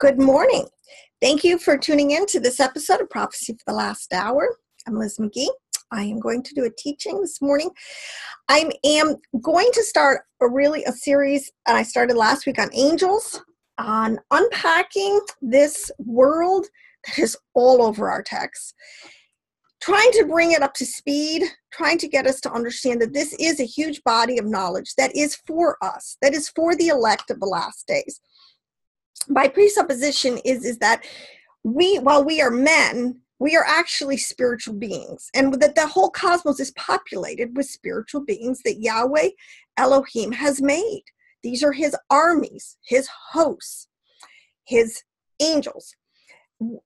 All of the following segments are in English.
Good morning. Thank you for tuning in to this episode of Prophecy for the Last Hour. I'm Liz McGee. I am going to do a teaching this morning. I am going to start a series, and I started last week on angels, on unpacking this world that is all over our texts, trying to bring it up to speed, trying to get us to understand that this is a huge body of knowledge that is for us, that is for the elect of the last days. My presupposition is that while we are men, we are actually spiritual beings, and that the whole cosmos is populated with spiritual beings that Yahweh Elohim has made. These are his armies, his hosts, his angels.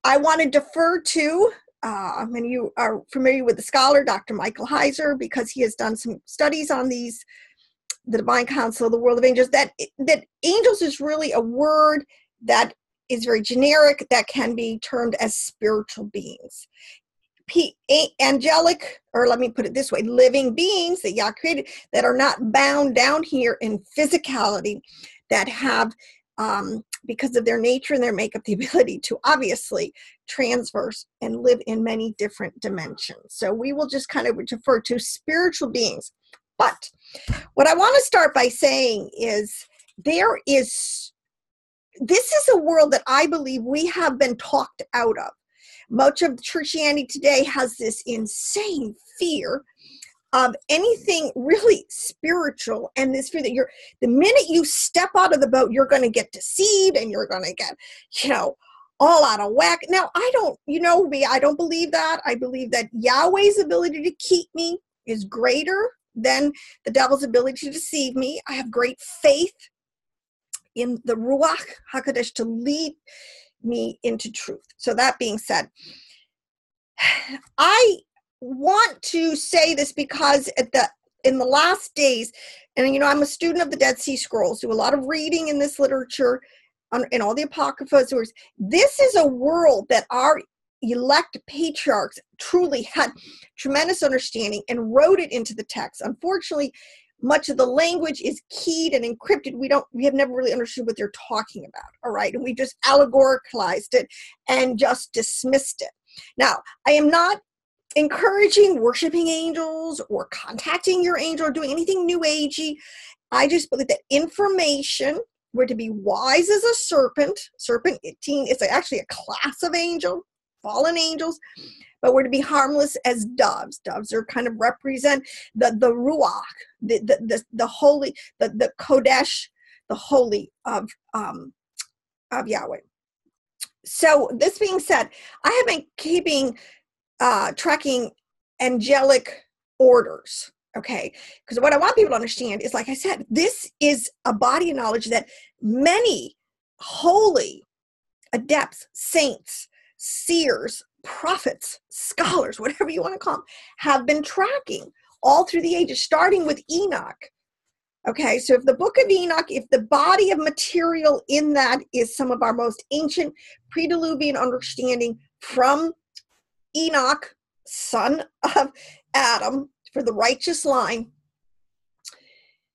I want to defer to, many of you are familiar with the scholar, Dr. Michael Heiser, because he has done some studies on these, the divine council, the world of angels, that angels is really a word that is very generic, that can be termed as spiritual beings. Angelic, or let me put it this way, living beings that Yah created that are not bound down here in physicality, that have, because of their nature and their makeup, the ability to obviously transverse and live in many different dimensions. So we will just kind of refer to spiritual beings. But what I want to start by saying is this is a world that I believe we have been talked out of. Much of Christianity today has this insane fear of anything really spiritual, and this fear that the minute you step out of the boat, you're going to get deceived and you're going to get, all out of whack. Now, I don't believe that. I believe that Yahweh's ability to keep me is greater than the devil's ability to deceive me. I have great faith in the Ruach HaKodesh to lead me into truth. So that being said, I want to say this because in the last days, and I'm a student of the Dead Sea Scrolls, do a lot of reading in this literature, in all the Apocrypha. This is a world that our elect patriarchs truly had tremendous understanding and wrote it into the text. Unfortunately, much of the language is keyed and encrypted. We have never really understood what they're talking about, all right? And we just allegoricalized it and just dismissed it. Now, I am not encouraging worshiping angels or contacting your angel or doing anything new agey. I just believe that information, we're to be wise as a serpent 18, it's actually a class of angel, fallen angels, but we're to be harmless as doves. Doves are kind of represent the Ruach, the holy, the Kodesh, the holy of Yahweh. So this being said, I have been tracking angelic orders, okay? Because what I want people to understand is, like I said, this is a body of knowledge that many holy adepts, saints, seers, prophets, scholars, whatever you want to call them, have been tracking all through the ages, starting with Enoch. Okay, so if the book of Enoch, if the body of material in that is some of our most ancient pre-Diluvian understanding from Enoch, son of Adam, for the righteous line,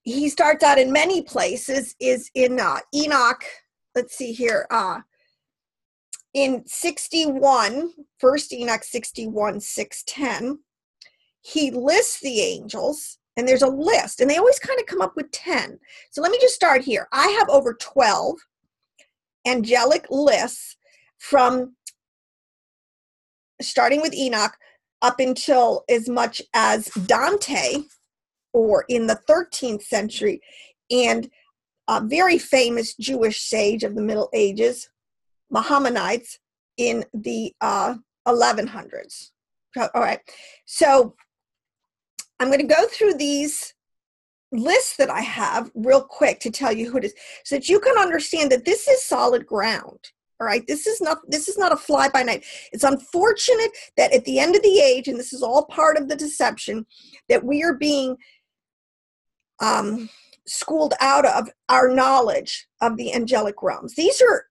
he starts out in many places, is in Enoch, let's see here, in 61, first Enoch 61, 610, he lists the angels, and there's a list, and they always kind of come up with 10. So let me just start here. I have over 12 angelic lists from starting with Enoch up until as much as Dante, or in the 13th century, and a very famous Jewish sage of the Middle Ages, Maimonides, in the 1100s. All right, so I'm going to go through these lists that I have real quick to tell you who it is, so that you can understand that this is solid ground. All right, this is not a fly by night. It's unfortunate that at the end of the age, and this is all part of the deception, that we are being schooled out of our knowledge of the angelic realms. These are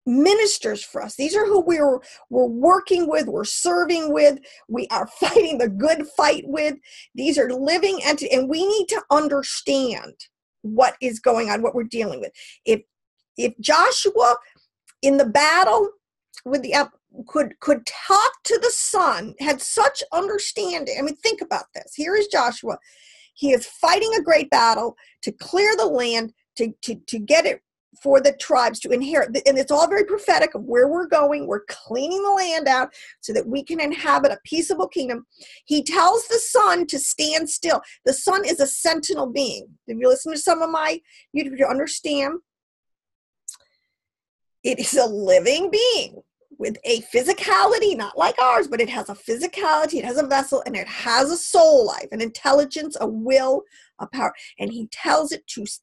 ministers for us. These are who we're working with, we're serving with, we are fighting the good fight with. These are living entities, and we need to understand what is going on, what we're dealing with. If Joshua in the battle with the could talk to the sun, had such understanding. I mean, think about this. Here is Joshua. He is fighting a great battle to clear the land, to get it for the tribes to inherit. And it's all very prophetic of where we're going. We're cleaning the land out so that we can inhabit a peaceable kingdom. He tells the sun to stand still. The sun is a sentinel being. If you listen to some of my YouTube, you understand it is a living being with a physicality, not like ours, but it has a physicality, it has a vessel, and it has a soul life, an intelligence, a will, a power. And he tells this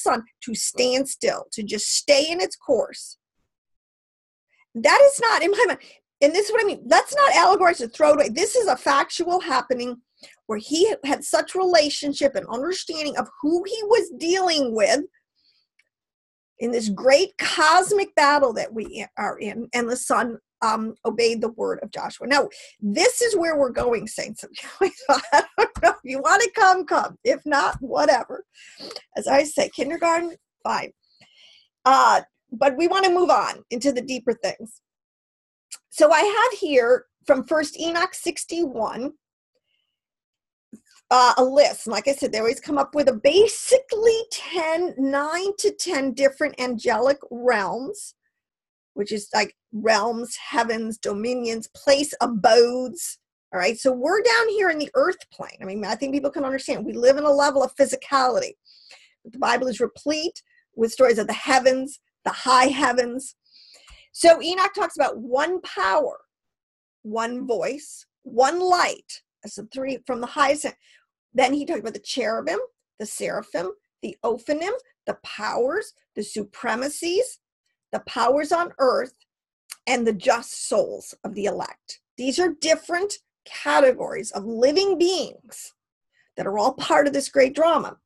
sun to stand still, to just stay in its course. That is not, in my mind, and this is what I mean, that's not allegory to throw it away. This is a factual happening where he had such relationship and understanding of who he was dealing with in this great cosmic battle that we are in, and the sun obeyed the word of Joshua. Now, this is where we're going, saints. I don't know if you want to come. If not, whatever. As I say, kindergarten, fine. But we want to move on into the deeper things. So I have here from 1 Enoch 61, a list. And like I said, they always come up with basically 9 to 10 different angelic realms, which is like realms, heavens, dominions, place, abodes. All right. So we're down here in the earth plane. I mean, I think people can understand. We live in a level of physicality. The Bible is replete with stories of the heavens, the high heavens. So Enoch talks about one power, one voice, one light. That's the three from the highest. Then he talked about the cherubim, the seraphim, the ophanim, the powers, the supremacies, the powers on earth, and the just souls of the elect. These are different categories of living beings that are all part of this great drama.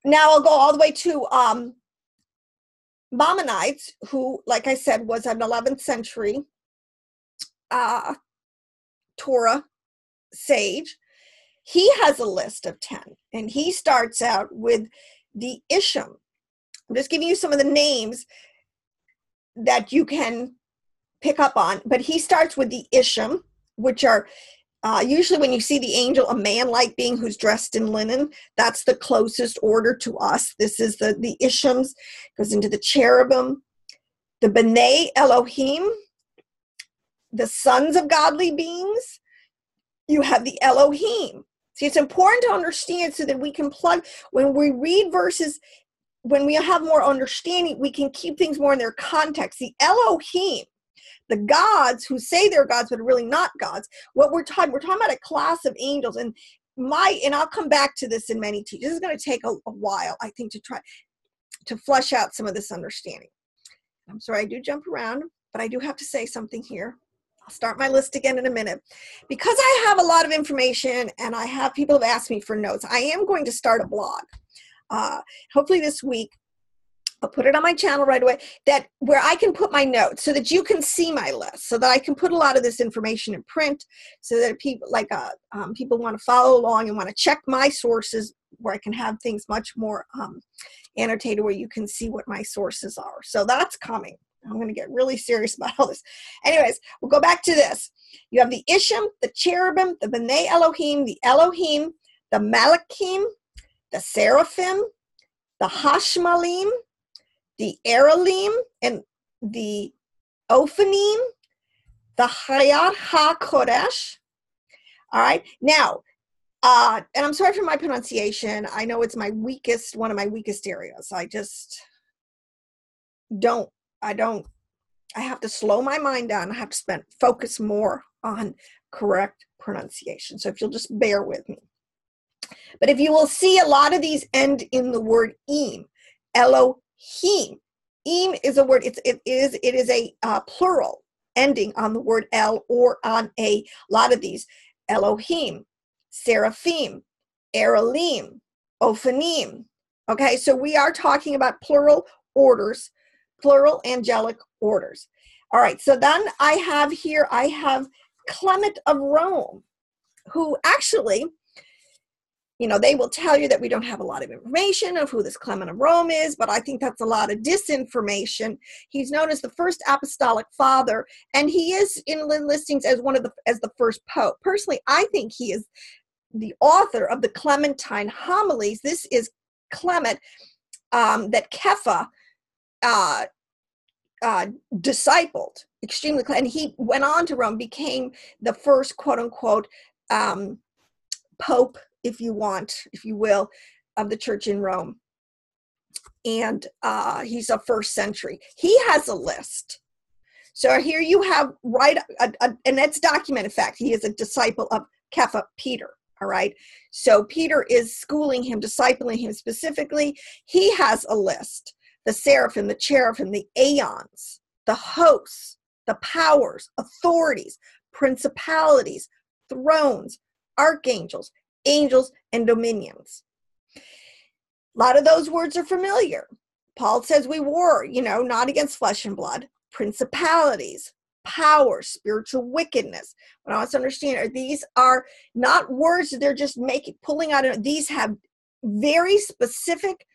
Now I'll go all the way to Maimonides, who, like I said, was an 11th century Torah sage. He has a list of 10, and he starts out with the Isham. I'm just giving you some of the names that you can pick up on, but he starts with the Isham, which are usually when you see the angel, a man-like being who's dressed in linen. That's the closest order to us. This is the Ishams, goes into the cherubim, the B'nai Elohim, the sons of godly beings. You have the Elohim. See, it's important to understand so that we can plug, when we read verses, when we have more understanding, we can keep things more in their context. The Elohim, the gods who say they're gods but are really not gods, we're talking about a class of angels. And I'll come back to this in many teachings. This is going to take a while, I think, to try to flesh out some of this understanding. I'm sorry, I do jump around, but I do have to say something here. I'll start my list again in a minute. Because I have a lot of information and I have people have asked me for notes, I am going to start a blog. Hopefully this week, I'll put it on my channel right away, where I can put my notes so that you can see my list, so that I can put a lot of this information in print, so that people people want to follow along and want to check my sources, where I can have things much more annotated, where you can see what my sources are. So that's coming. I'm going to get really serious about all this. Anyways, we'll go back to this. You have the Isham, the cherubim, the B'nai Elohim, the Elohim, the Malachim, the seraphim, the Hashmalim, the Aralim, and the Ophanim, the Hayat HaKodesh. All right. Now, and I'm sorry for my pronunciation. I know it's one of my weakest areas. I have to slow my mind down. I have to focus more on correct pronunciation. So if you'll just bear with me. But if you will see, a lot of these end in the word im, Elohim. Im is a word, it is a plural ending on the word el, or on a lot of these. Elohim, seraphim, Aralim, Ophanim. Okay, so we are talking about plural orders, plural angelic orders. All right, so then I have Clement of Rome, who actually, They will tell you that we don't have a lot of information of who this Clement of Rome is, but I think that's a lot of disinformation. He's known as the first apostolic father, and he is in listings as as the first pope. Personally, I think he is the author of the Clementine homilies. This is Clement that Kepha discipled extremely, and he went on to Rome, became the first quote unquote pope, if you will, of the church in Rome. And he's a first century. He has a list. So here you have, and that's documented fact. He is a disciple of Kepha, Peter. All right. So Peter is schooling him, discipling him specifically. He has a list: the seraphim, the cherubim, the aeons, the hosts, the powers, authorities, principalities, thrones, archangels, angels, and dominions. A lot of those words are familiar. Paul says we war, not against flesh and blood. Principalities, power, spiritual wickedness. What I want to understand these are not words that they're just pulling out. These have very specific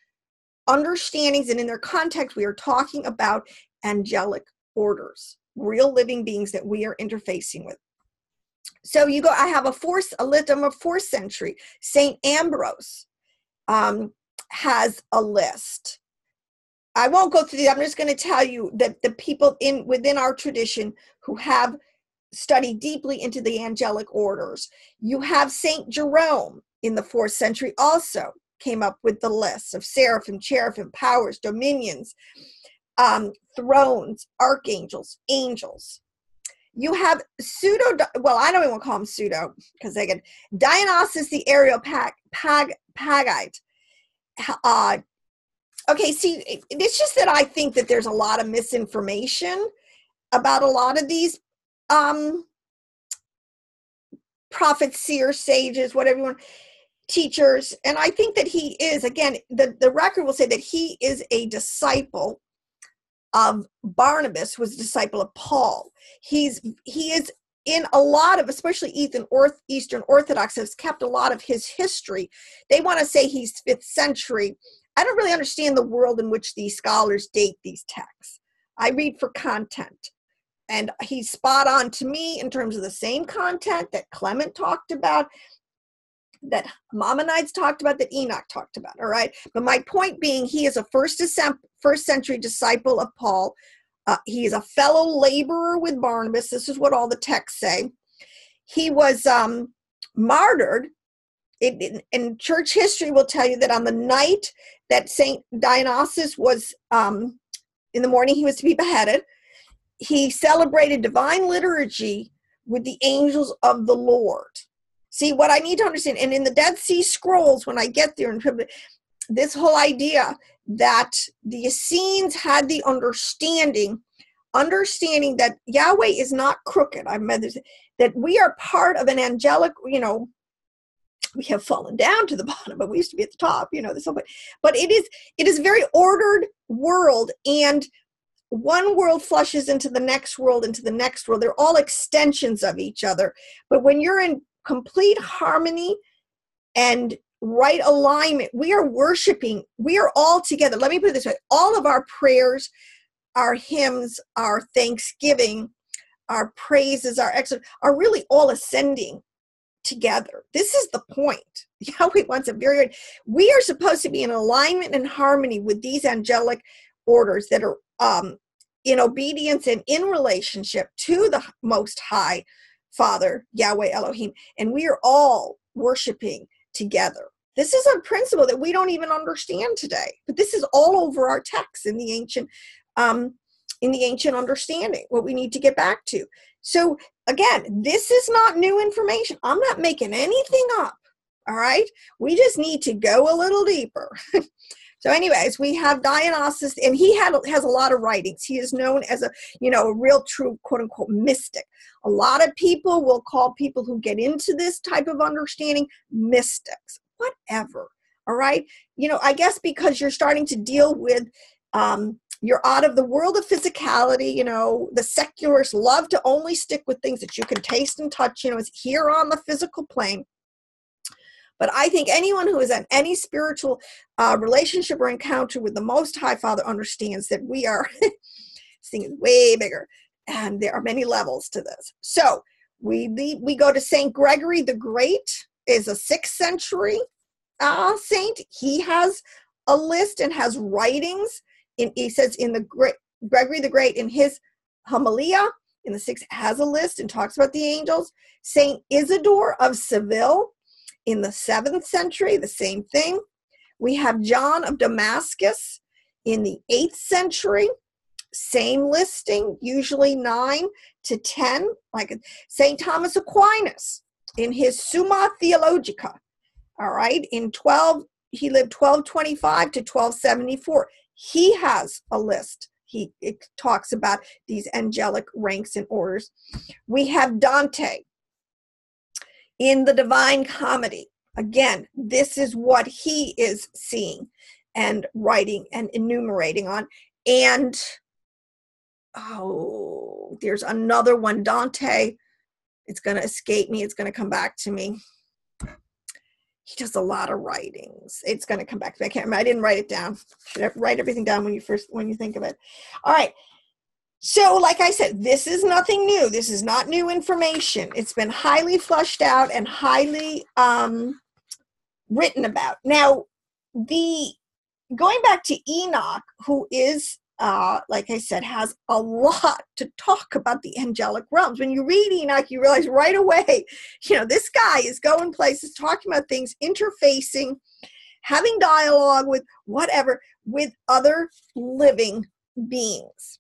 understandings, and in their context, we are talking about angelic orders, real living beings that we are interfacing with. So I have a list. I'm a 4th century. Saint Ambrose has a list. I won't go through these. I'm just going to tell you that the people within our tradition who have studied deeply into the angelic orders. You have Saint Jerome in the 4th century also came up with the list of seraphim, cherubim, powers, dominions, thrones, archangels, angels. You have I don't even want to call him pseudo, because they get Dionysus the Areopagite. Okay, see, it's just that I think that there's a lot of misinformation about a lot of these prophets, seers, sages, whatever you want, teachers. And I think that he is, again, the record will say that he is a disciple of Barnabas, who was a disciple of Paul. He is in a lot of, especially Eastern Orthodox, has kept a lot of his history. They want to say he's 5th century. I don't really understand the world in which these scholars date these texts. I read for content. And he's spot on to me in terms of the same content that Clement talked about, that Maimonides talked about, that Enoch talked about, all right? But my point being, he is a first century disciple of Paul. He is a fellow laborer with Barnabas. This is what all the texts say. He was martyred. And church history will tell you that on the night that St. Dionysius was, in the morning he was to be beheaded, he celebrated divine liturgy with the angels of the Lord. See, what I need to understand, and in the Dead Sea Scrolls, when I get there, this whole idea that the Essenes had the understanding that Yahweh is not crooked. I've met this, that we are part of an angelic, we have fallen down to the bottom, but we used to be at the top, this whole, but it is a very ordered world, and one world flushes into the next world, They're all extensions of each other. But when you're in complete harmony and right alignment, we are worshiping, we are all together. Let me put it this way. All of our prayers, our hymns, our thanksgiving, our praises, our excellence are really all ascending together. This is the point. Yahweh wants it we are supposed to be in alignment and harmony with these angelic orders that are in obedience and in relationship to the Most High Father, Yahweh Elohim, and we are all worshiping together. This is a principle that we don't even understand today, but this is all over our texts in the ancient understanding, what we need to get back to. So again, this is not new information. I'm not making anything up. All right. We just need to go a little deeper. So anyways, we have Dionysus, and he has a lot of writings. He is known as a real true quote unquote mystic. A lot of people will call people who get into this type of understanding mystics, whatever. All right. I guess because you're starting to deal with, you're out of the world of physicality. The secularists love to only stick with things that you can taste and touch, it's here on the physical plane. But I think anyone who is in any spiritual relationship or encounter with the Most High Father understands that we are, this thing is way bigger, and there are many levels to this. So we go to Saint Gregory the Great, is a 6th century saint. He has a list and has writings. He says in the Gregory the Great in his Homilia in the 6th has a list and talks about the angels. Saint Isidore of Seville in the 7th century, the same thing. We have John of Damascus in the 8th century, same listing, usually 9 to 10. Like Saint Thomas Aquinas in his Summa Theologica, all right, he lived 1225 to 1274. He has a list. It talks about these angelic ranks and orders. We have Dante in the Divine Comedy. Again, this is what he is seeing and writing and enumerating on. And, there's another one, Dante. It's going to escape me. It's going to come back to me. He does a lot of writings. It's going to come back to me. I can't remember. I didn't write it down. Should write everything down when you think of it. All right. So like I said, this is nothing new. This is not new information. It's been highly flushed out and highly written about. Now, going back to Enoch, who is, like I said, has a lot to talk about the angelic realms. When you read Enoch, you realize right away, this guy is going places, talking about things, interfacing, having dialogue with whatever, with other living beings.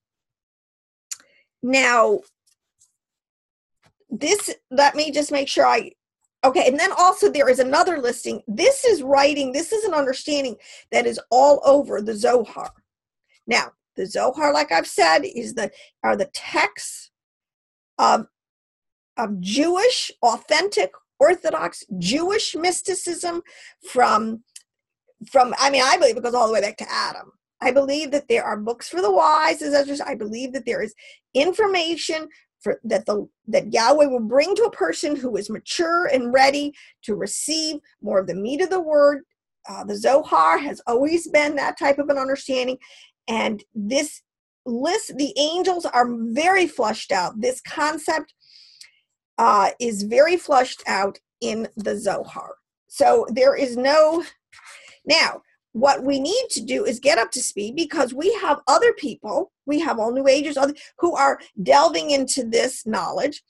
Now, let me just make sure okay, and then also there is another listing. This is an understanding that is all over the Zohar. Now, the Zohar, like I've said, are the texts of Jewish, authentic, Orthodox Jewish mysticism from I believe it goes all the way back to Adam. I believe that there are books for the wise, I believe that there is information that Yahweh will bring to a person who is mature and ready to receive more of the meat of the word. The Zohar has always been that type of an understanding. And this list, the angels are very flushed out. This concept is very flushed out in the Zohar. So there is now, what we need to do is get up to speed, because we have other people, we have all New Agers, who are delving into this knowledge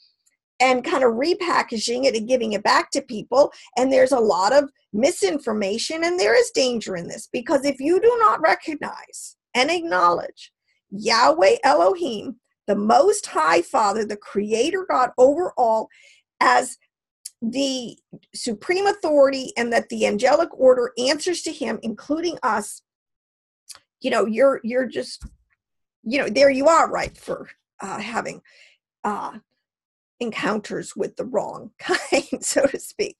and kind of repackaging it and giving it back to people. And there's a lot of misinformation, and there is danger in this, because if you do not recognize and acknowledge Yahweh Elohim, the Most High Father, the Creator God over all, as the supreme authority, and that the angelic order answers to him, including us, you're just, there you are, right, for having encounters with the wrong kind, so to speak.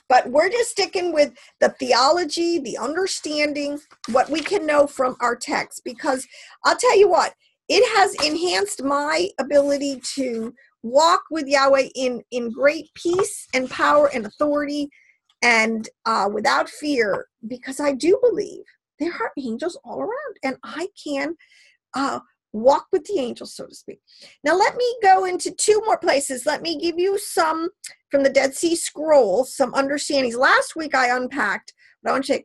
But we're just sticking with the theology, the understanding, what we can know from our text, because I'll tell you what, it has enhanced my ability to walk with Yahweh in great peace and power and authority, and without fear, because I do believe there are angels all around, and I can walk with the angels, so to speak. Now, let me go into 2 more places. Let me give you some from the Dead Sea Scrolls, some understandings. Last week I unpacked, but I want to check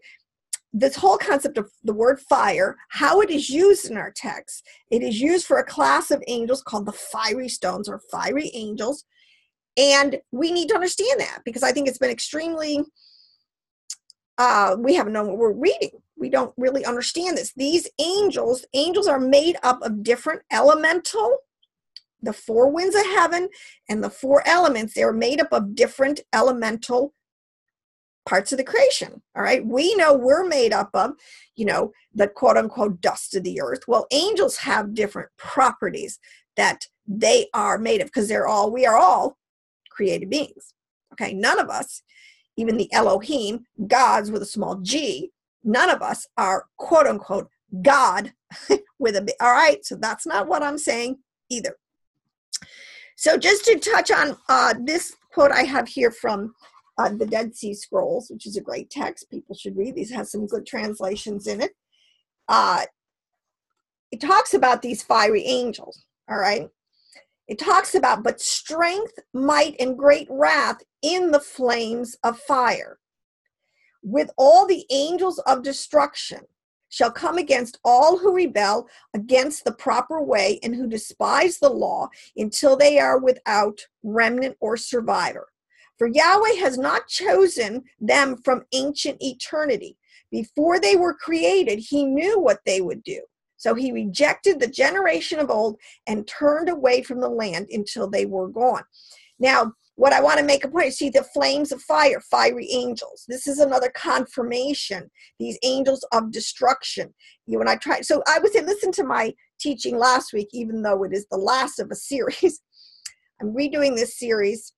this whole concept of the word fire, how it is used in our text. It is used for a class of angels called the fiery stones, or fiery angels. And we need to understand that, because I think it's been extremely, we haven't known what we're reading. We don't really understand this. These angels are made up of different elemental, the 4 winds of heaven and the 4 elements. They're made up of different elemental parts of the creation. All right. We know we're made up of, the quote unquote dust of the earth. Well, angels have different properties that they are made of, because we are all created beings. Okay. None of us, even the Elohim, gods with a small g, none of us are quote unquote God with a B. All right. So that's not what I'm saying either. So just to touch on this quote I have here from the Dead Sea Scrolls, which is a great text. People should read. These has some good translations in it. It talks about these fiery angels, all right? It talks about, but strength, might, and great wrath in the flames of fire, with all the angels of destruction, shall come against all who rebel against the proper way and who despise the law until they are without remnant or survivor. For Yahweh has not chosen them from ancient eternity. Before they were created, he knew what they would do. So he rejected the generation of old and turned away from the land until they were gone. Now, what I want to make a point, see the flames of fire, fiery angels. This is another confirmation, these angels of destruction. When I try, so I would say, listen to my teaching last week, even though it is the last of a series. I'm redoing this series.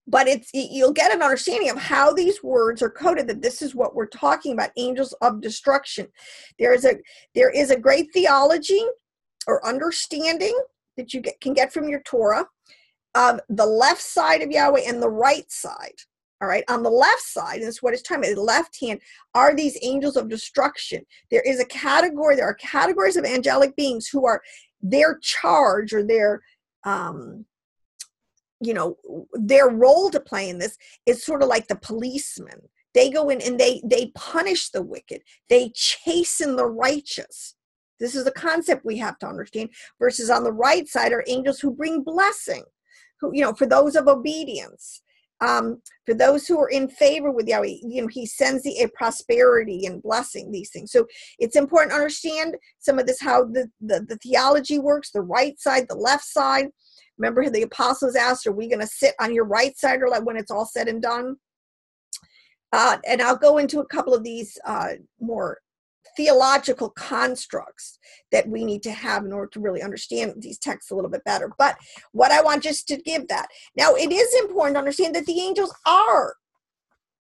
But you'll get an understanding of how these words are coded, that this is what we're talking about, angels of destruction. There is a great theology or understanding that you can get from your Torah of the left side of Yahweh and the right side. All right, on the left side, this is what it's talking about, the left hand, are these angels of destruction. There are categories of angelic beings who are their charge or their their role to play in this is sort of like the policeman. They go in and they punish the wicked. They chasten the righteous. This is a concept we have to understand. Versus on the right side are angels who bring blessing, who, for those of obedience, for those who are in favor with Yahweh, he sends a prosperity and blessing, these things. So it's important to understand some of this, how the theology works, the right side, the left side. Remember, the apostles asked, are we going to sit on your right side or left when it's all said and done? And I'll go into a couple of these more theological constructs that we need to have in order to really understand these texts a little bit better. But what I want just to give that. Now, it is important to understand that the angels are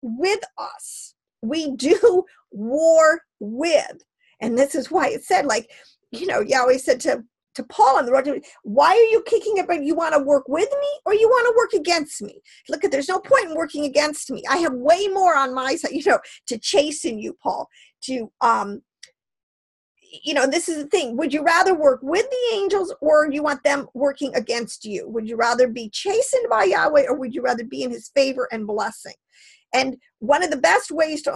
with us. We do war with. And this is why it said, Yahweh said to Paul on the road to, why are you kicking it? But you want to work with me or you want to work against me? Look, there's no point in working against me. I have way more on my side, to chasten you, Paul, to, this is the thing. Would you rather work with the angels or you want them working against you? Would you rather be chastened by Yahweh or would you rather be in his favor and blessing? And one of the best ways to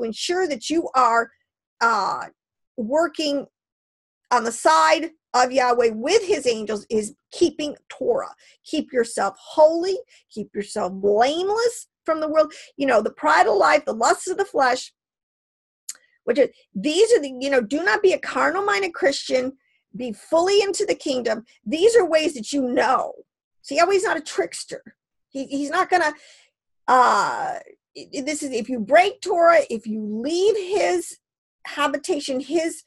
ensure that you are working on the side of Yahweh with his angels is keeping Torah. Keep yourself holy, keep yourself blameless from the world. The pride of life, the lusts of the flesh, these are do not be a carnal-minded Christian, be fully into the kingdom. These are ways that See, Yahweh's not a trickster. He's not going to, this is, if you break Torah, if you leave his habitation, his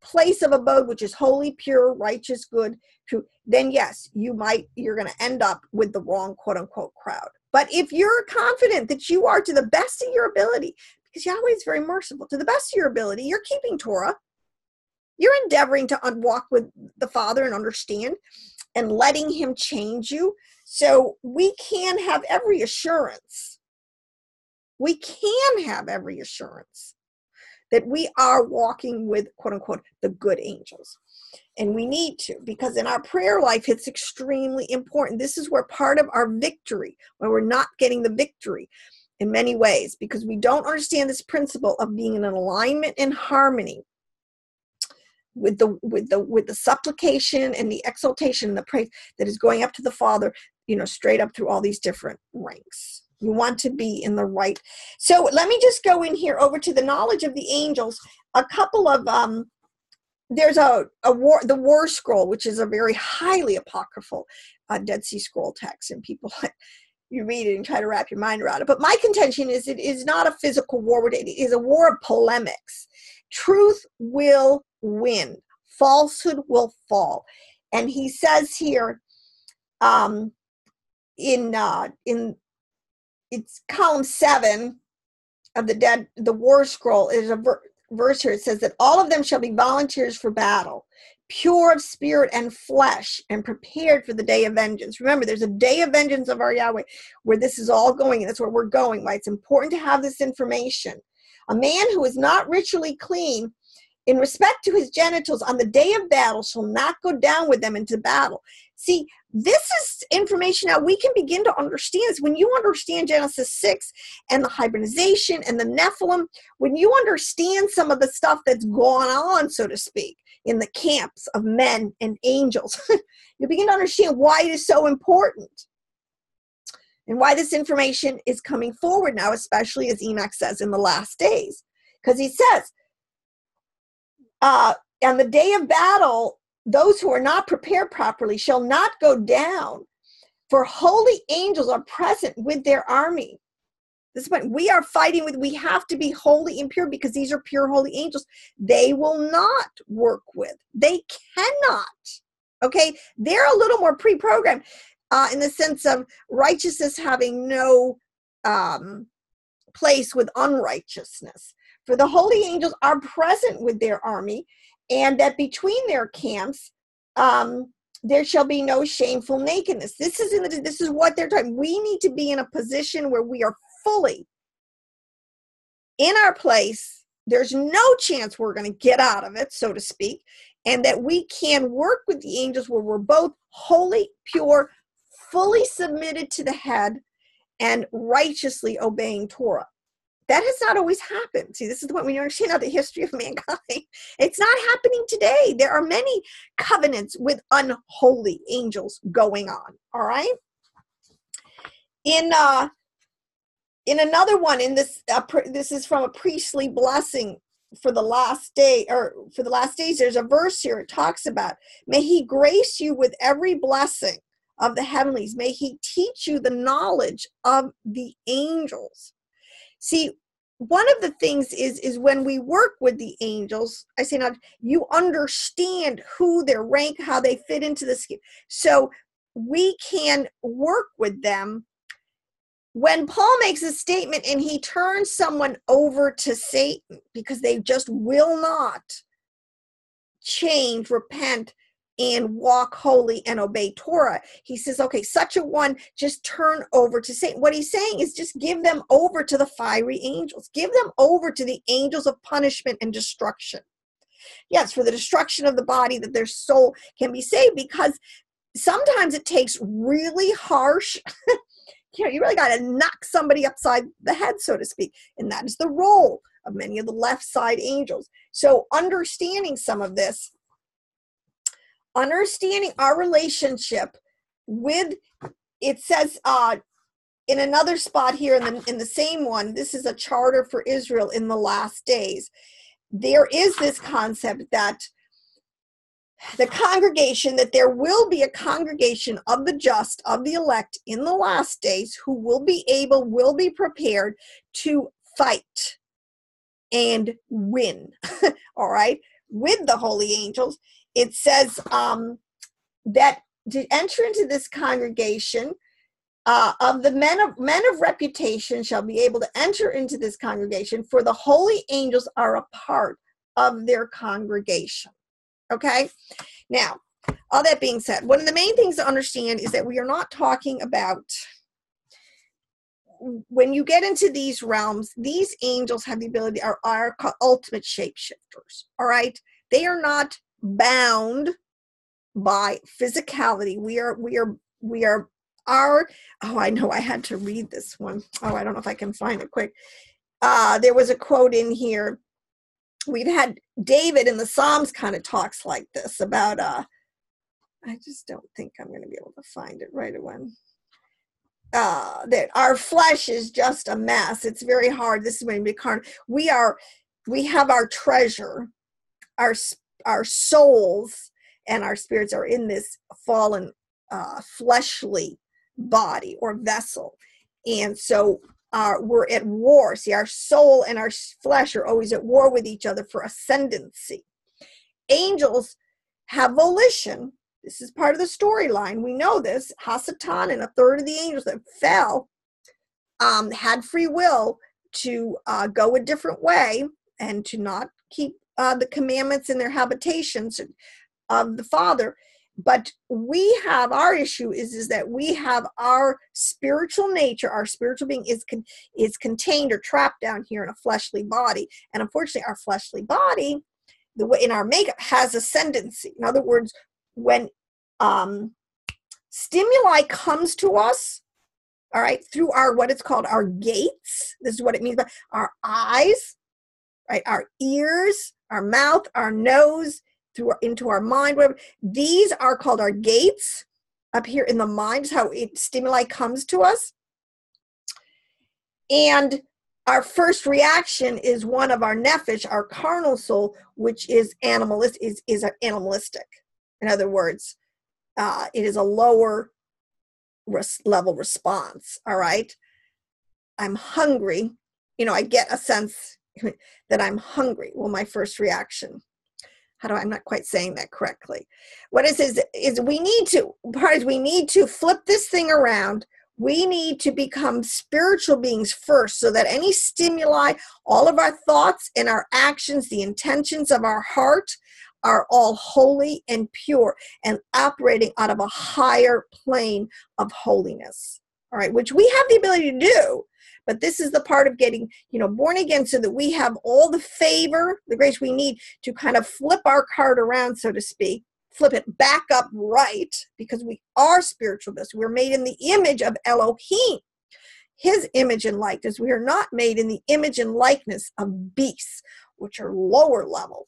place of abode, which is holy, pure, righteous, good, true, then yes, you're going to end up with the wrong quote unquote crowd. But if you're confident that you are, to the best of your ability, because Yahweh is very merciful, to the best of your ability, you're keeping Torah, you're endeavoring to walk with the Father and understand and letting him change you. So we can have every assurance. We can have every assurance that we are walking with, quote unquote, the good angels. And we need to, because in our prayer life, it's extremely important. This is where part of our victory, where we're not getting the victory in many ways, because we don't understand this principle of being in an alignment and harmony with the supplication and the exaltation and the praise that is going up to the Father, straight up through all these different ranks. You want to be in the right. So let me just go in here over to the knowledge of the angels. A couple of, there's the War Scroll, which is a very highly apocryphal Dead Sea Scroll text. And people, you read it and try to wrap your mind around it. But my contention is it is not a physical war. It is a war of polemics. Truth will win. Falsehood will fall. And he says here in it's column 7 of the War Scroll is a verse here. It says that all of them shall be volunteers for battle. pure of spirit and flesh, and prepared for the day of vengeance. Remember, there's a day of vengeance of our Yahweh where this is all going, and that's where we're going. Why it's important to have this information. A man who is not ritually clean in respect to his genitals on the day of battle shall not go down with them into battle. See, this is information now we can begin to understand. This. When you understand Genesis 6 and the hybridization and the Nephilim, when you understand some of the stuff that's gone on, so to speak, in the camps of men and angels, you begin to understand why it is so important and why this information is coming forward now, especially as Enoch says in the last days. Because he says, on the day of battle, those who are not prepared properly shall not go down, for holy angels are present with their army. This is what we are fighting with. We have to be holy and pure because these are pure holy angels. They will not work with. They cannot. Okay? They're a little more pre-programmed in the sense of righteousness having no place with unrighteousness. For the holy angels are present with their army, and that between their camps there shall be no shameful nakedness. This is what they're talking. We need to be in a position where we are fully in our place. There's no chance we're going to get out of it, so to speak, and that we can work with the angels where we're both holy, pure, fully submitted to the head, and righteously obeying Torah. That has not always happened. See, this is the point when you understand how the history of mankind, it's not happening today. There are many covenants with unholy angels going on. All right. In another one, in this, this is from a priestly blessing for the last day, or for the last days. There's a verse here. It talks about, may he grace you with every blessing of the heavenlies. May he teach you the knowledge of the angels. See, one of the things is when we work with the angels, I say not, you understand who their rank, how they fit into the scheme. So we can work with them. When Paul makes a statement and he turns someone over to Satan because they just will not change, repent, and walk holy and obey Torah, he says, okay, such a one, just turn over to Satan. What he's saying is just give them over to the fiery angels. Give them over to the angels of punishment and destruction. Yes, for the destruction of the body, that their soul can be saved, because sometimes it takes really harsh, you really got to knock somebody upside the head, so to speak. And that is the role of many of the left side angels. So understanding some of this, understanding our relationship with, it says in another spot here in the same one, this is a charter for Israel in the last days. There is this concept that the congregation, that there will be a congregation of the just, of the elect in the last days, who will be prepared to fight and win, all right, with the holy angels. It says that to enter into this congregation of the men of reputation shall be able to enter into this congregation, for the holy angels are a part of their congregation. Okay? Now, all that being said, one of the main things to understand is that we are not talking about, when you get into these realms, these angels have the ability, are ultimate shapeshifters. All right? They are not bound by physicality. I know, I had to read this one. I don't know if I can find it quick. There was a quote in here. We've had David in the Psalms kind of talks like this about, I just don't think I'm going to be able to find it right away. That our flesh is just a mess. It's very hard. This is when we carnal. We have our treasure, our souls and our spirits are in this fallen fleshly body or vessel, and so we're at war. See, our soul and our flesh are always at war with each other for ascendancy. Angels have volition. This is part of the storyline. We know this. Hasatan and a third of the angels that fell had free will to go a different way and to not keep the commandments in their habitations. of the Father. But we have, our issue is that we have our spiritual nature, our spiritual being is contained or trapped down here in a fleshly body. And unfortunately, our fleshly body, the way in our makeup, has ascendancy. In other words, when stimuli comes to us, all right, through our, what it's called, our gates. This is what it means by our eyes, right, our ears, our mouth, our nose, into our mind, whatever. These are called our gates up here in the mind, is how stimuli comes to us. And our first reaction is one of our nephesh, our carnal soul, which is animalistic. In other words, it is a lower level response. All right. I'm hungry. I get a sense that I'm hungry. Well, my first reaction. I'm not quite saying that correctly. What is we need to flip this thing around. We need to become spiritual beings first, so that any stimuli, all of our thoughts and our actions, the intentions of our heart are all holy and pure and operating out of a higher plane of holiness. All right, which we have the ability to do. But this is the part of getting, born again, so that we have all the favor, the grace we need to kind of flip our card around, so to speak, flip it back up right, because we are spiritual beings. We're made in the image of Elohim, his image and likeness. We are not made in the image and likeness of beasts, which are lower level.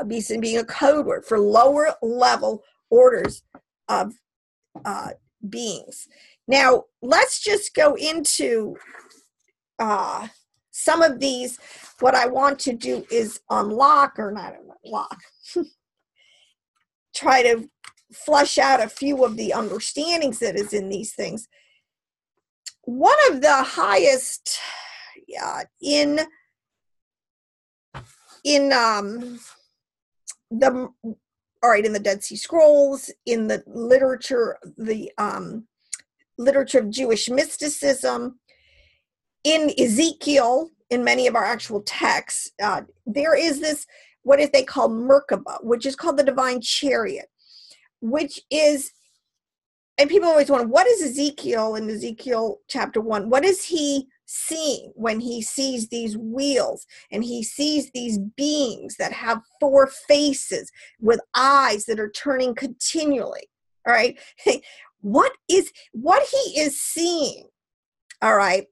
Beasts being a code word for lower level orders of beings. Now, let's just go into some of these. What I want to do is try to flush out a few of the understandings that is in these things. One of the highest in the Dead Sea Scrolls, in the literature, literature of Jewish mysticism, in Ezekiel, in many of our actual texts, there is this, what is they call Merkabah, which is called the divine chariot, which is, and people always wonder, what is Ezekiel in Ezekiel chapter 1? What is he seeing when he sees these wheels and he sees these beings that have 4 faces with eyes that are turning continually? All right. What he is seeing, all right,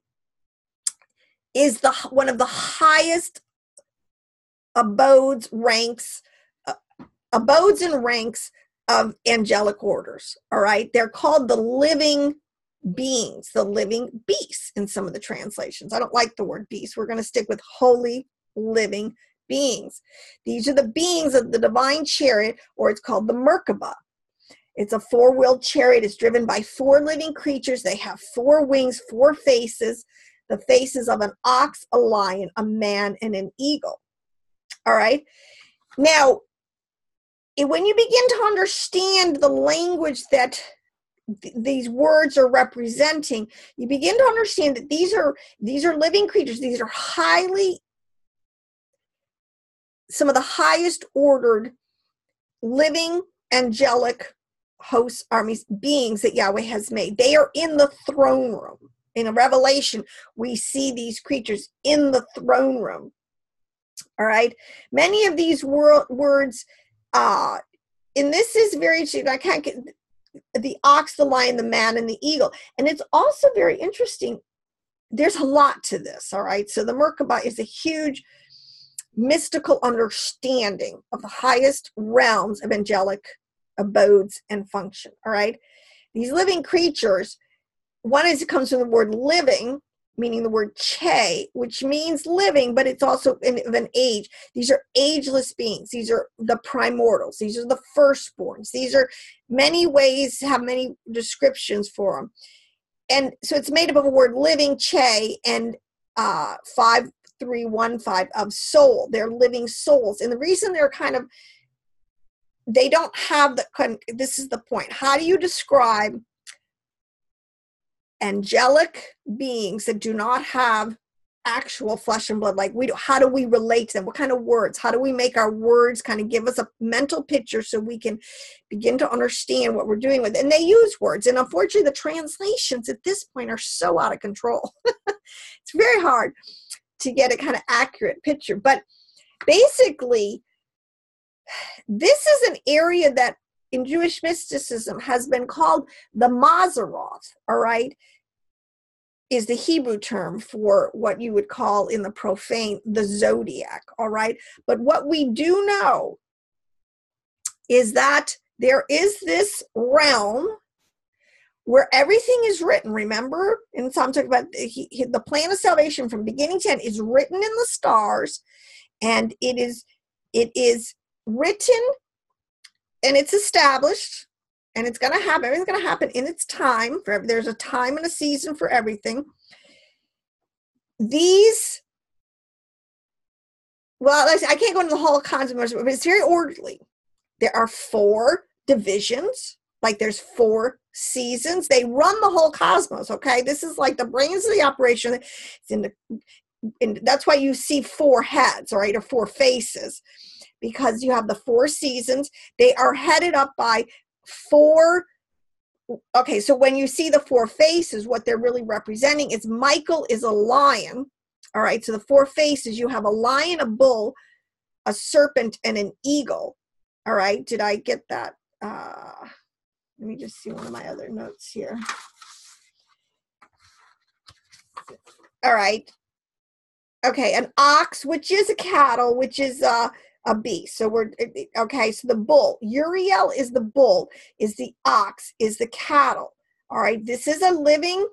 is one of the highest abodes and ranks of angelic orders. All right. They're called the living beings, the living beasts in some of the translations. I don't like the word beast. We're going to stick with holy living beings. These are the beings of the divine chariot, or it's called the Merkabah. It's a 4-wheeled chariot. It's driven by 4 living creatures. They have 4 wings, 4 faces, the faces of an ox, a lion, a man, and an eagle. All right. Now, when you begin to understand the language that these words are representing, you begin to understand that these are living creatures. These are some of the highest ordered living angelic hosts, armies, beings that Yahweh has made. They are in the throne room. In a Revelation, we see these creatures in the throne room. All right. Many of these words, and this is very interesting. I can't get the ox, the lion, the man, and the eagle. And it's also very interesting. There's a lot to this. All right. So the Merkabah is a huge mystical understanding of the highest realms of angelic abodes and function. All right. These living creatures, one is, it comes from the word living, meaning the word che, which means living, but it's also of an age. These are ageless beings. These are the primordials. These are the firstborns. These are many ways, have many descriptions for them. And so it's made up of a word living, che, and 5315 of soul. They're living souls. And the reason they're they don't have this is the point. How do you describe angelic beings that do not have actual flesh and blood, like we do. How do we relate to them? What kind of words? How do we make our words kind of give us a mental picture so we can begin to understand what we're doing with it? And they use words. And unfortunately, the translations at this point are so out of control. It's very hard to get a kind of accurate picture. But basically, this is an area that in Jewish mysticism has been called the Mazaroth, all right, is the Hebrew term for what you would call in the profane the zodiac, all right? But what we do know is that there is this realm where everything is written. Remember, and so I'm talking about the plan of salvation from beginning to end is written in the stars, and it is written and it's established, and it's going to happen. Everything's going to happen in its time. There's a time and a season for everything. Well, I can't go into the whole concept, but it's very orderly. There are 4 divisions, like there's 4 seasons. They run the whole cosmos, okay? This is like the brains of the operation. It's and that's why you see 4 heads, all right, or 4 faces, because you have the 4 seasons. They are headed up by 4. Okay, so when you see the 4 faces, what they're really representing is Michael is a lion. All right, so the 4 faces, you have a lion, a bull, a serpent, and an eagle. All right, did I get that? Let me just see one of my other notes here. All right. Okay, an ox, which is a cattle, which is a beast. So okay, so the bull, Uriel is the bull, is the ox, is the cattle. All right, this is a living,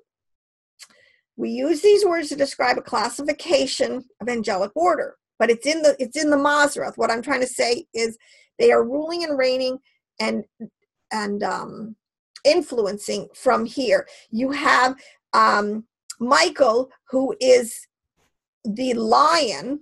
we use these words to describe a classification of angelic order, but it's in the Mazaroth. What I'm trying to say is they are ruling and reigning and influencing from here. You have Michael, who is the lion,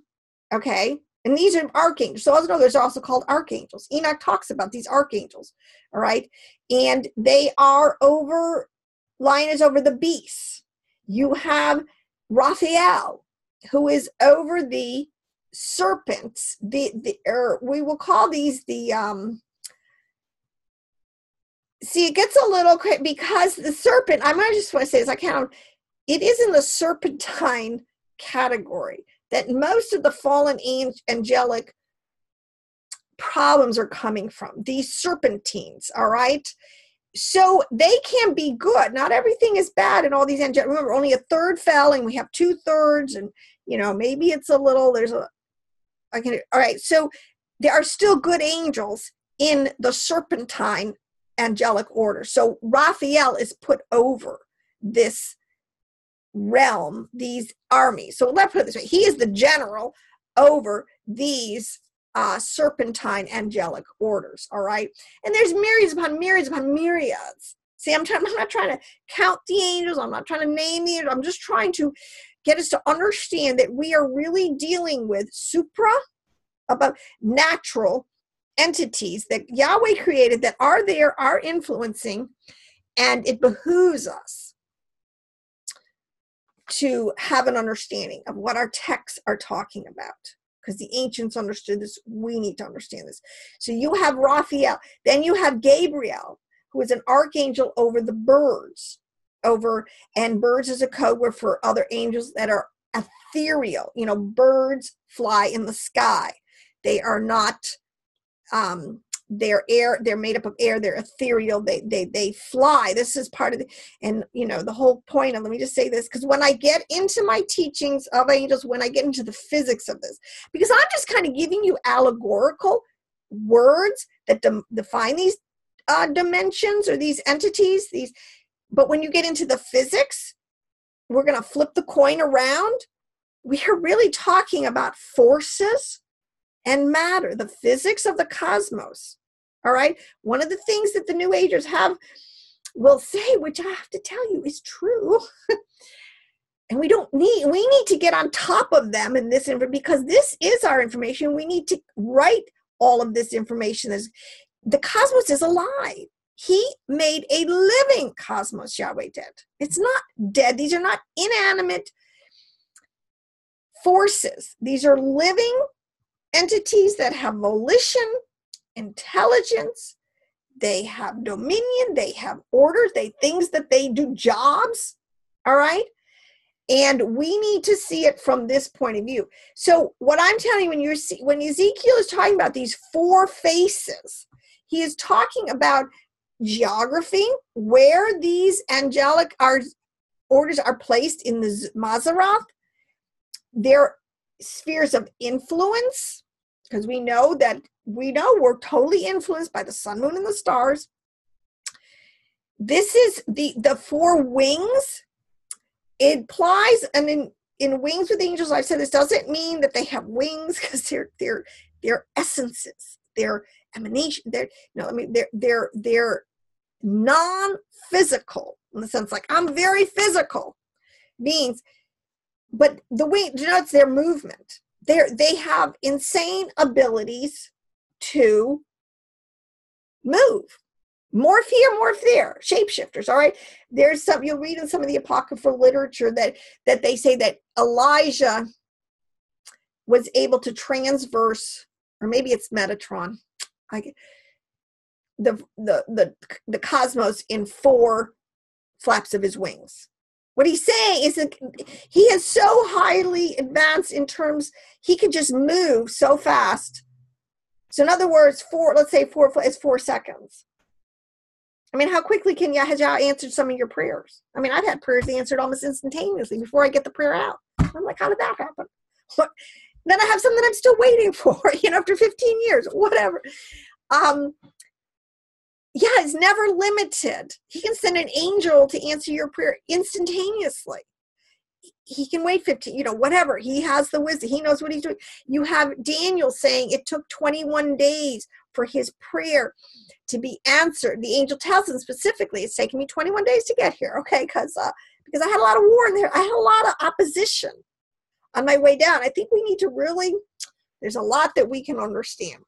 okay? And these are archangels. So also there's also called archangels. Enoch talks about these archangels, all right? And they are lion is over the beasts. You have Raphael, who is over the serpents. We will call these see, it gets a little crazy because the serpent, I might just want to say this, it is in the serpentine category that most of the fallen angelic problems are coming from, these serpentines, all right? So they can be good. Not everything is bad in all these angelic. Remember, only 1/3 fell, and we have 2/3, and maybe it's a little. All right. So there are still good angels in the serpentine angelic order. So Raphael is put over this realm, these armies. So let's put it this way: he is the general over these serpentine angelic orders, all right? And there's myriads upon myriads upon myriads. See, I'm not trying to count the angels. I'm not trying to name the angels. I'm just trying to get us to understand that we are really dealing with about natural entities that Yahweh created that are there, are influencing, and it behooves us to have an understanding of what our texts are talking about. Because the ancients understood this, we need to understand this. So you have Raphael, then you have Gabriel, who is an archangel over the birds. And birds is a code word for other angels that are ethereal. Birds fly in the sky. They are not, they're made up of air, they're ethereal, they fly. This is part of the whole point of, let me just say this, because when I get into my teachings of angels, when I get into the physics of this, because I'm just kind of giving you allegorical words that define these dimensions or these entities, but when you get into the physics, we're going to flip the coin around. We are really talking about forces and matter, the physics of the cosmos. All right. One of the things that the New Agers will say, which I have to tell you is true, and we need to get on top of them in this, because this is our information. We need to write all of this information. The cosmos is alive. He made a living cosmos, Yahweh did. It's not dead. These are not inanimate forces. These are living entities that have volition, intelligence, they have dominion, they have orders, things that they do, jobs, all right? And we need to see it from this point of view. So what I'm telling you, when Ezekiel is talking about these four faces, he is talking about geography, where these angelic orders are placed in the Mazzaroth, their spheres of influence, because we know we're totally influenced by the sun, moon, and the stars. This is the four wings. It applies, and in Wings with Angels, I've said this doesn't mean that they have wings, because they're essences, they're emanation, they're non-physical, in the sense like I'm very physical beings, but the wing denotes their movement. They have insane abilities to move. Morph here, morph there, shapeshifters, all right? There's some, you'll read in some of the apocryphal literature that they say that Elijah was able to transverse, or maybe it's Metatron, the cosmos in 4 flaps of his wings. What he's saying is that he is so highly advanced in terms, he could just move so fast. So in other words, let's say 4 is 4 seconds. I mean, how quickly has Yah answered some of your prayers? I mean, I've had prayers answered almost instantaneously before I get the prayer out. I'm like, how did that happen? Then I have something I'm still waiting for, after 15 years, whatever. It's never limited. He can send an angel to answer your prayer instantaneously. He can wait 15, whatever. He has the wisdom. He knows what he's doing. You have Daniel saying it took 21 days for his prayer to be answered. The angel tells him specifically, it's taken me 21 days to get here, okay? Because I had a lot of war in there. I had a lot of opposition on my way down. I think we need to there's a lot that we can understand.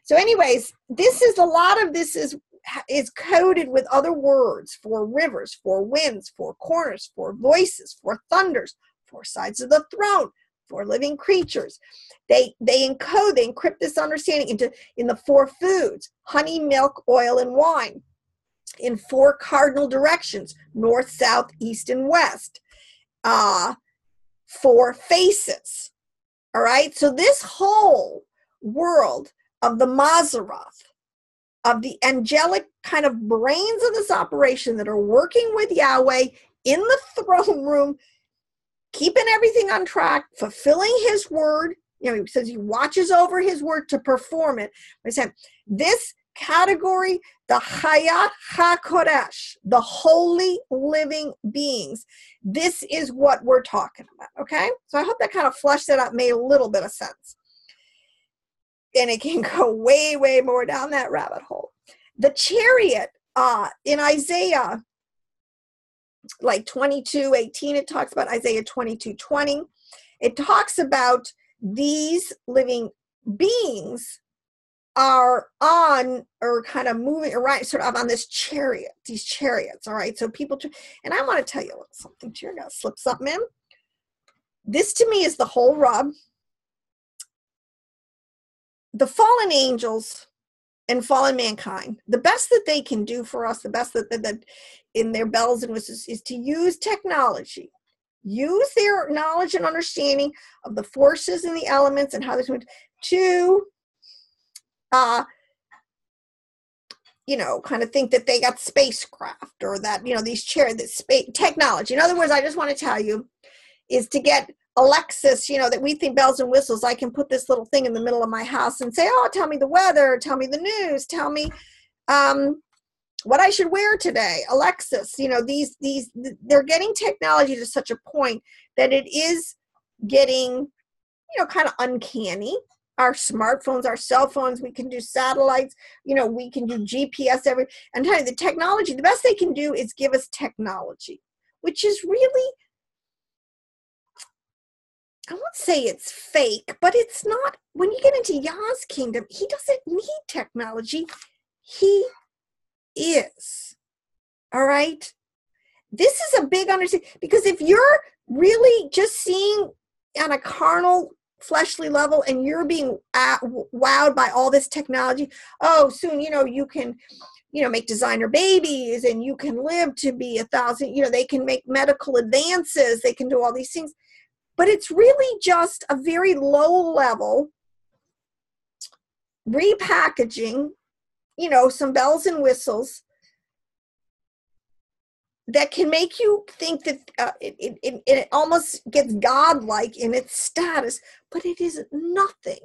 So anyways, a lot of this is coded with other words for rivers, for winds, for corners, for voices, for thunders, for sides of the throne, for living creatures. They encrypt this understanding in the 4 foods: honey, milk, oil, and wine, in 4 cardinal directions: north, south, east, and west. 4 faces. All right. So this whole world of the Mazzaroth, of the angelic kind of brains of this operation that are working with Yahweh in the throne room, keeping everything on track, fulfilling his word. He says he watches over his word to perform it. This category, the Hayat HaKodesh, the holy living beings, this is what we're talking about, okay? So I hope that kind of fleshed it out, made a little bit of sense. And it can go way, way more down that rabbit hole. The chariot in Isaiah, like 22:18, it talks about Isaiah 22:20. It talks about these living beings are on, or kind of moving around, sort of on this chariot, these chariots, all right? So people, and I want to tell you a little something too. You're going to slip something in. This to me is the whole rub. The fallen angels and fallen mankind, the best that they can do for us, the best that in their bells and whistles, is to use technology, use their knowledge and understanding of the forces and the elements and how they're going to kind of think that they got spacecraft, or that, these this space technology. In other words, I just want to tell you is to get Alexis, that we think bells and whistles. I can put this little thing in the middle of my house and say, oh, tell me the weather, tell me the news, tell me what I should wear today. Alexis, they're getting technology to such a point that it is getting, kind of uncanny. Our smartphones, our cell phones, we can do satellites, we can do GPS, I'm telling you, the technology, the best they can do is give us technology, which is really, I won't say it's fake, but it's not. When you get into Yah's kingdom, he doesn't need technology. He is. All right? This is a big understanding, because if you're really just seeing on a carnal, fleshly level, and you're being wowed by all this technology. Oh, soon, you can, make designer babies, and you can live to be 1,000, they can make medical advances. They can do all these things. But it's really just a very low level repackaging, some bells and whistles that can make you think that it almost gets godlike in its status, but it is nothing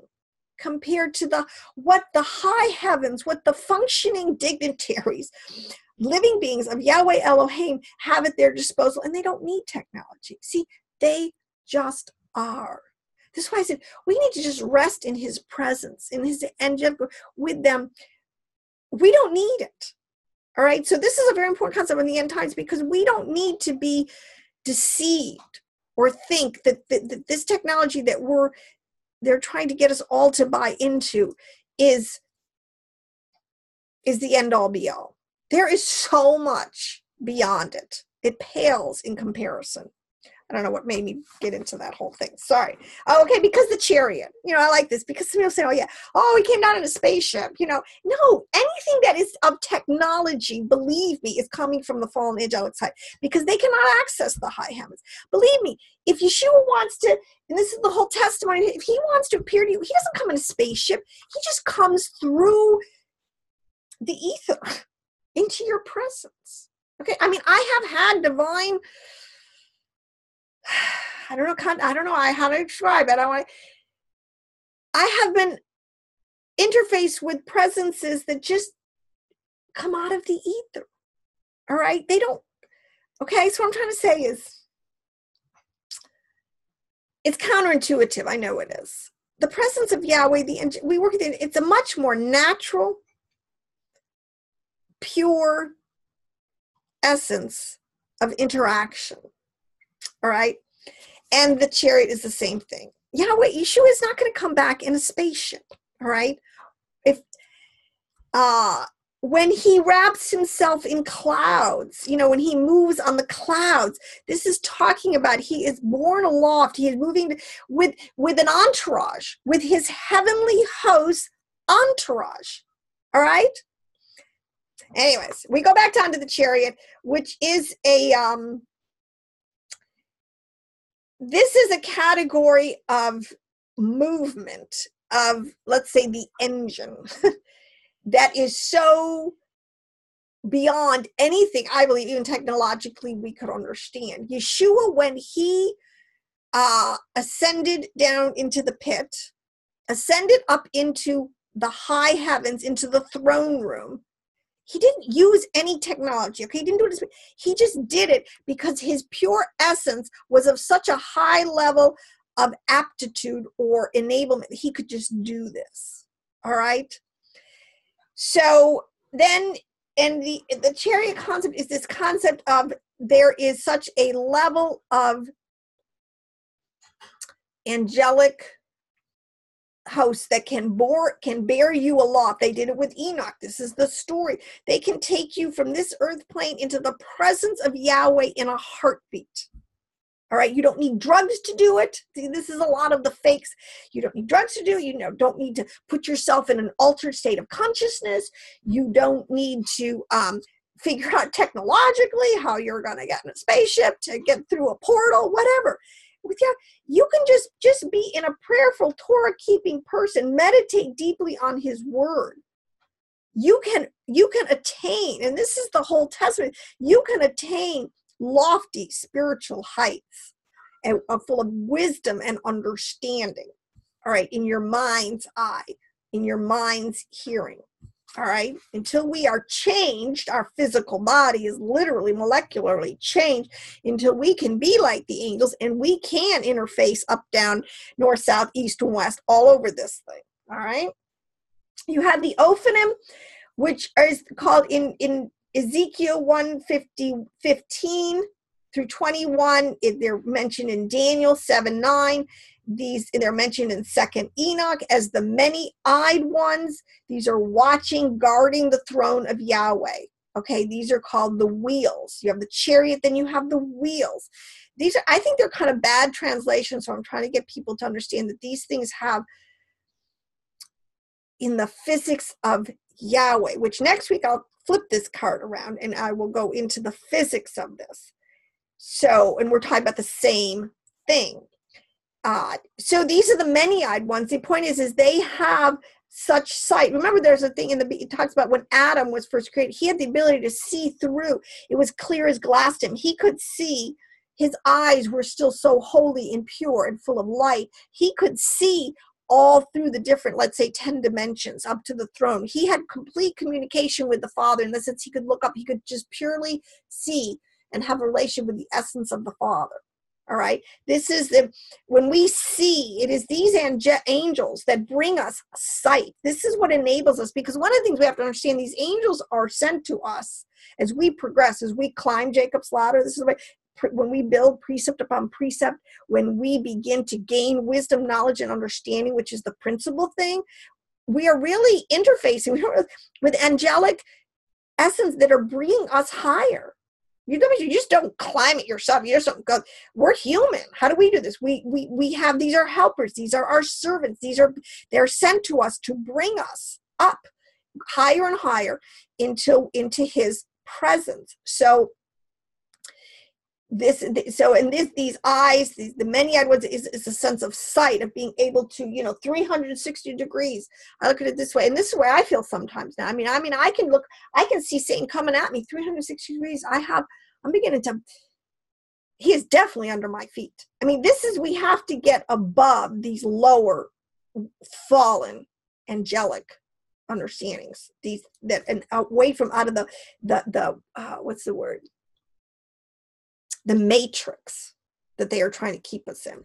compared to what the high heavens, what the functioning dignitaries, living beings of Yahweh Elohim have at their disposal, and they don't need technology. See, they just are. This is why I said we need to just rest in his presence, in his angelic with them. We don't need it. All right. So this is a very important concept in the end times, because we don't need to be deceived or think that this technology that they're trying to get us all to buy into is the end all be all. There is so much beyond it. It pales in comparison. I don't know what made me get into that whole thing. Sorry. Oh, okay, because the chariot. I like this, because some people say, he came down in a spaceship. No, anything that is of technology, believe me, is coming from the fallen angelic side, because they cannot access the high heavens. Believe me, if Yeshua wants to, and this is the whole testimony, if he wants to appear to you, he doesn't come in a spaceship. He just comes through the ether into your presence. Okay, I have had divine, I don't know how to describe it. I have been interfaced with presences that just come out of the ether. All right, they don't. Okay, so what I'm trying to say is, it's counterintuitive. I know it is. The presence of Yahweh, we work with it. It's a much more natural, pure essence of interaction. All right. And the chariot is the same thing. Yahweh, Yeshua is not going to come back in a spaceship. All right. When he wraps himself in clouds, when he moves on the clouds, this is talking about he is borne aloft. He is moving with an entourage, with his heavenly host entourage. All right. Anyways, we go back down to the chariot, which is this is a category of movement of, let's say, the engine that is so beyond anything, I believe, even technologically, we could understand. Yeshua, when he ascended down into the pit, ascended up into the high heavens, into the throne room, he didn't use any technology, okay? He didn't do it. He just did it because his pure essence was of such a high level of aptitude or enablement. He could just do this, all right? So then, and the chariot concept is this concept of there is such a level of angelic hosts that can bear you aloft. They did it with Enoch. This is the story. They can take you from this earth plane into the presence of Yahweh in a heartbeat. All right, you don't need drugs to do it. See, this is a lot of the fakes. You don't need drugs to do it. You don't need to put yourself in an altered state of consciousness. You don't need to figure out technologically how you're going to get in a spaceship to get through a portal, whatever. With you can just be in a prayerful, Torah-keeping person. Meditate deeply on his word. You can attain, and this is the whole testament, you can attain lofty spiritual heights and full of wisdom and understanding. All right, in your mind's eye, in your mind's hearing. All right, until we are changed, our physical body is literally molecularly changed until we can be like the angels and we can interface up, down, north, south, east, and west, all over this thing. All right, you have the Ophanim, which is called in Ezekiel 1:15 through 21. They're mentioned in Daniel 7:9. They're mentioned in 2nd Enoch as the many-eyed ones. These are watching, guarding the throne of Yahweh. Okay, these are called the wheels. You have the chariot, then you have the wheels. these are, I think they're kind of bad translations. So I'm trying to get people to understand that these things have in the physics of Yahweh, which next week I'll flip this card around and I will go into the physics of this. So, and we're talking about the same thing. So these are the many-eyed ones. The point is they have such sight. Remember, there's a thing it talks about when Adam was first created, he had the ability to see through. It was clear as glass to him. He could see. His eyes were still so holy and pure and full of light. He could see all through the different, let's say, 10 dimensions up to the throne. He had complete communication with the Father in the sense he could look up. He could just purely see and have a relation with the essence of the Father. All right. This is when we see, it is these angels that bring us sight. This is what enables us, because one of the things we have to understand, these angels are sent to us as we progress, as we climb Jacob's ladder. This is when we build precept upon precept, when we begin to gain wisdom, knowledge, and understanding, which is the principal thing, we are really interfacing with angelic essence that are bringing us higher. You just don't climb it yourself. You just don't go. We're human. How do we do this? We have, these are helpers. These are our servants. They're sent to us to bring us up higher and higher into his presence. So these eyes, the many-eyed ones is a sense of sight, of being able to, 360 degrees. I look at it this way, and this is where I feel sometimes now. I mean, I can see Satan coming at me 360 degrees. He is definitely under my feet. I mean, we have to get above these lower fallen angelic understandings, and away from out of the what's the word? The matrix that they are trying to keep us in.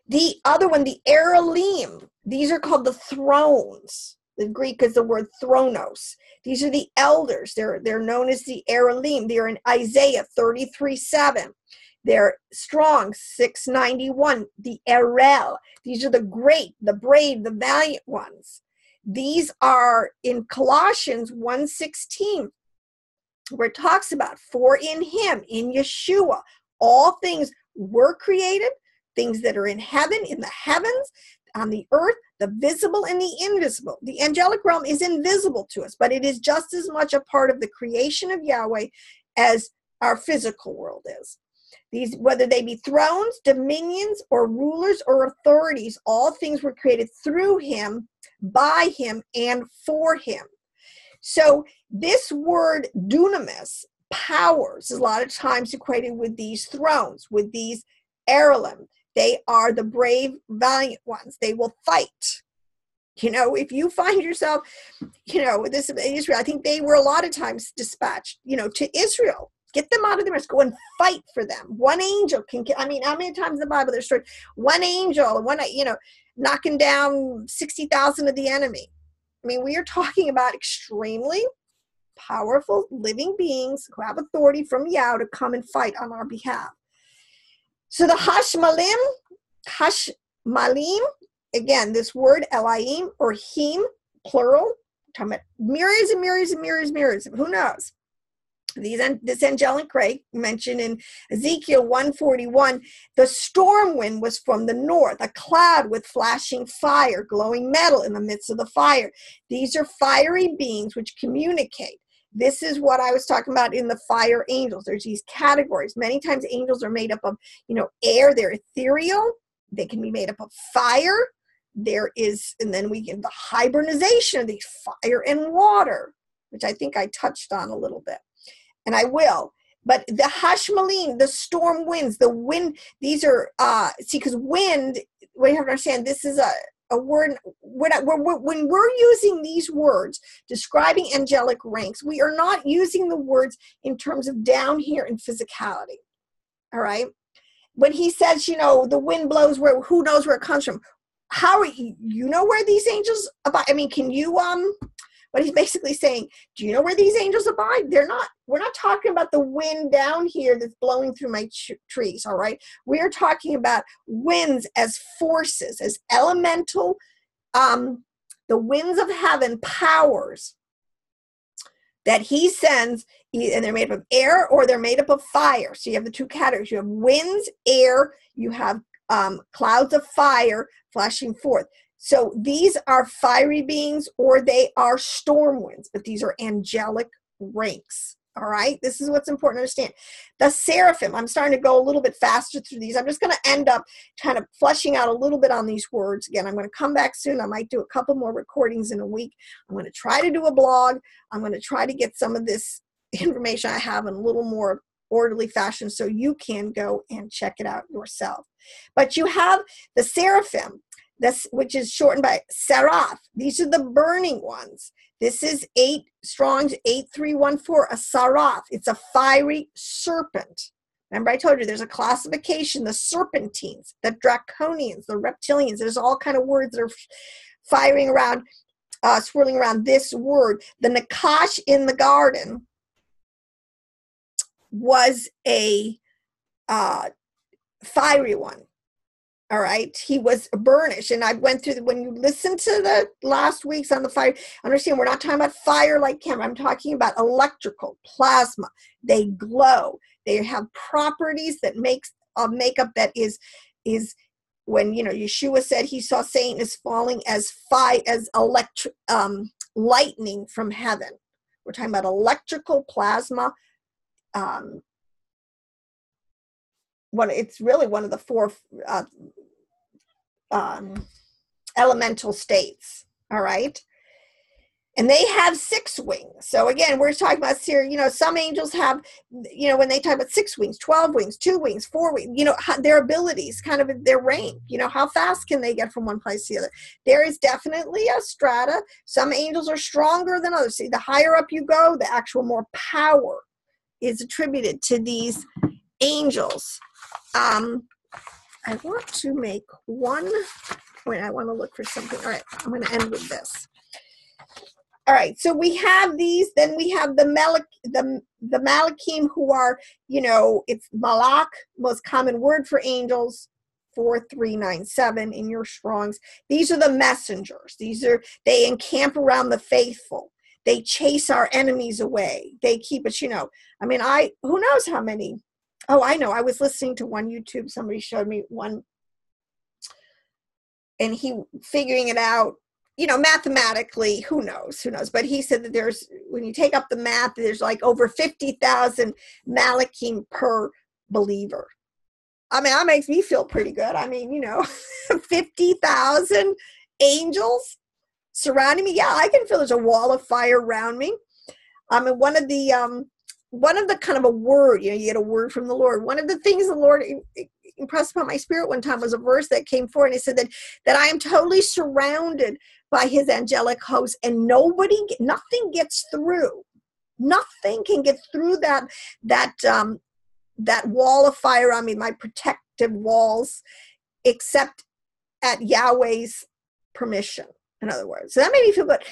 The other one, the Erolim, these are called the thrones. The Greek is the word thronos. These are the elders. They're known as the Erolim. They are in Isaiah 33:7. They're strong, 691. The Erel. These are the great, the brave, the valiant ones. These are in Colossians 1:16. Where it talks about, for in him, in Yeshua, all things were created, things that are in heaven, in the heavens, on the earth, the visible and the invisible. The angelic realm is invisible to us, but it is just as much a part of the creation of Yahweh as our physical world is. These, whether they be thrones, dominions, or rulers or authorities, all things were created through him, by him, and for him. So this word dunamis, powers, is a lot of times equated with these thrones, with these Erolim. They are the brave, valiant ones. They will fight. If you find yourself, this Israel, I think they were a lot of times dispatched, to Israel. Get them out of the mess. Go and fight for them. One angel can, how many times in the Bible there's story, one angel, knocking down 60,000 of the enemy. We are talking about extremely powerful living beings who have authority from Yah to come and fight on our behalf. So the Hashmalim, again, this word Elohim or Him, plural, talking about myriads and myriads and myriads and myriads. Who knows? This angelic ray mentioned in Ezekiel 141, the storm wind was from the north, a cloud with flashing fire, glowing metal in the midst of the fire. These are fiery beings which communicate. This is what I was talking about in the fire angels. There's these categories. Many times angels are made up of, air. They're ethereal. They can be made up of fire. And then we get the hybridization of these fire and water, which I think I touched on a little bit. And I will. But the Hashmalim, the storm winds, the wind, these are, because wind, what you have to understand, this is a word, when we're using these words describing angelic ranks, we are not using the words in terms of down here in physicality. All right? When he says, the wind blows where, who knows where it comes from? How are you know where these angels abide? Can you, what he's basically saying, do you know where these angels abide? We're not talking about the wind down here that's blowing through my trees, all right? We are talking about winds as forces, as elemental, the winds of heaven, powers that he sends And they're made up of air or they're made up of fire. So you have the two categories. You have winds, air, you have clouds of fire flashing forth. So these are fiery beings or they are storm winds, but these are angelic ranks. All right, this is what's important to understand. The seraphim, I'm starting to go a little bit faster through these. I'm just going to end up kind of fleshing out a little bit on these words. Again, I'm going to come back soon. I might do a couple more recordings in a week. I'm going to try to do a blog. I'm going to try to get some of this information I have in a little more orderly fashion so you can go and check it out yourself. But you have the seraphim, which is shortened by seraph. These are the burning ones. This is Strong's 8314, a seraph. It's a fiery serpent. Remember I told you there's a classification, the serpentines, the draconians, the reptilians. There's all kind of words that are firing around, swirling around this word. The Nakash in the garden was a fiery one. All right. He was burnished. And I went through, when you listen to the last weeks on the fire, understand we're not talking about fire like camera. I'm talking about electrical, plasma. They glow. They have properties that makes a makeup that is when, Yeshua said he saw Satan as falling as lightning from heaven. We're talking about electrical plasma. It's really one of the four elemental states. All right. And they have 6 wings. So again, we're talking about here, some angels have, when they talk about 6 wings, 12 wings, 2 wings, 4 wings, their abilities, kind of their rank, how fast can they get from one place to the other? There is definitely a strata. Some angels are stronger than others. See, the higher up you go, the actual more power is attributed to these angels. I want to make one point. I want to look for something. All right, I'm going to end with this. All right, so we have these. Then we have the Malachim, who are, it's Malach, most common word for angels, 4397 in your Strongs. These are the messengers. They encamp around the faithful. They chase our enemies away. They keep us, who knows how many. Oh, I know. I was listening to one YouTube. Somebody showed me one, and he figuring it out, mathematically, who knows? But he said that when you take up the math, there's like over 50,000 Malachim per believer. That makes me feel pretty good. 50,000 angels surrounding me. Yeah, I can feel there's a wall of fire around me. One of the kind of a word, you get a word from the Lord. One of the things the Lord impressed upon my spirit one time was a verse that came forward, and he said that I am totally surrounded by his angelic host, and nothing gets through. Nothing can get through that wall of fire on me, my protective walls, except at Yahweh's permission, in other words. So that made me feel good.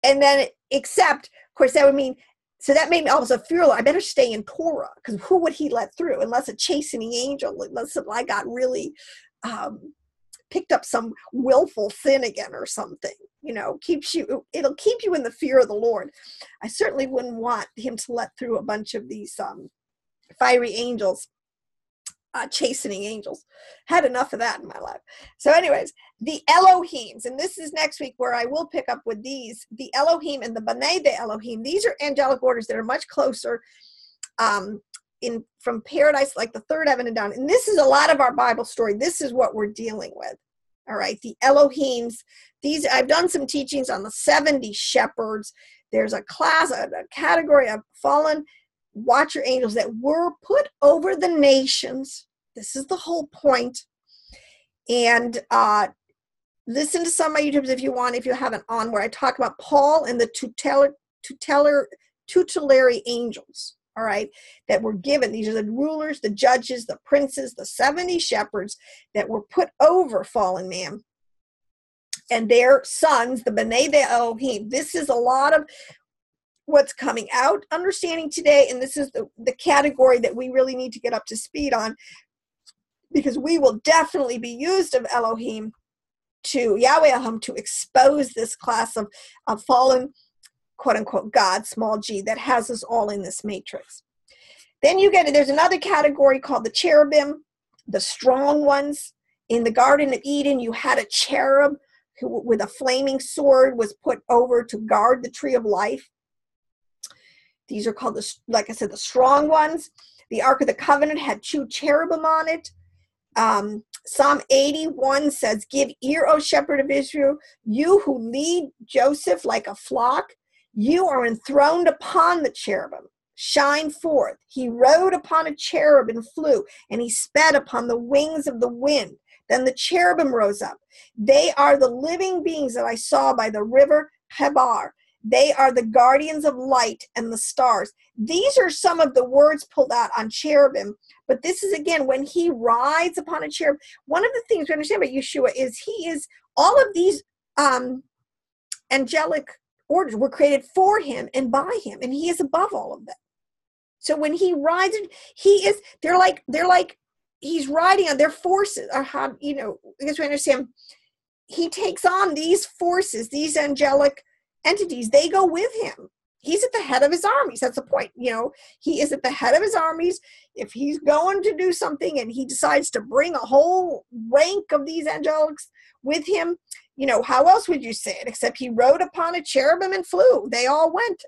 And then except, of course, that would mean, so that made me also feel I better stay in Torah, because who would he let through unless a chastening angel, unless I got really picked up some willful sin again or something, it'll keep you in the fear of the Lord. I certainly wouldn't want him to let through a bunch of these fiery angels, chastening angels. Had enough of that in my life. So anyways, the Elohims, and this is next week where I will pick up with these, the Elohim and the B'nai de Elohim. These are angelic orders that are much closer from paradise, like the third heaven and down. And this is a lot of our Bible story. This is what we're dealing with. All right, the Elohims. I've done some teachings on the 70 shepherds. There's a category of fallen watcher angels that were put over the nations. This is the whole point. And listen to some of my YouTubes if you want, if you haven't on, where I talk about Paul and the tutelary angels, all right, that were given. These are the rulers, the judges, the princes, the 70 shepherds that were put over fallen man and their sons, the B'nai de Elohim. This is a lot of what's coming out, understanding today, and this is the category that we really need to get up to speed on, because we will definitely be used of Elohim Yahweh to expose this class of fallen quote unquote God, small g, that has us all in this matrix. Then you get it. There's another category called the cherubim, the strong ones. In the Garden of Eden, you had a cherub who, with a flaming sword, was put over to guard the tree of life. These are called, like I said, the strong ones. The Ark of the Covenant had 2 cherubim on it. Psalm 81 says, "Give ear, O shepherd of Israel, you who lead Joseph like a flock. You are enthroned upon the cherubim. Shine forth. He rode upon a cherub and flew, and he sped upon the wings of the wind. Then the cherubim rose up. They are the living beings that I saw by the river Chebar. They are the guardians of light and the stars." These are some of the words pulled out on cherubim. But this is, again, when he rides upon a cherub. One of the things we understand about Yeshua is he is, all of these angelic orders were created for him and by him, and he is above all of them. So when he rides, they're like he's riding on their forces, or how, I guess we understand, he takes on these forces, these angelic entities. They go with him. He's at the head of his armies. That's the point. He is at the head of his armies. If he's going to do something and he decides to bring a whole rank of these angelics with him, how else would you say it except he rode upon a cherubim and flew? They all went.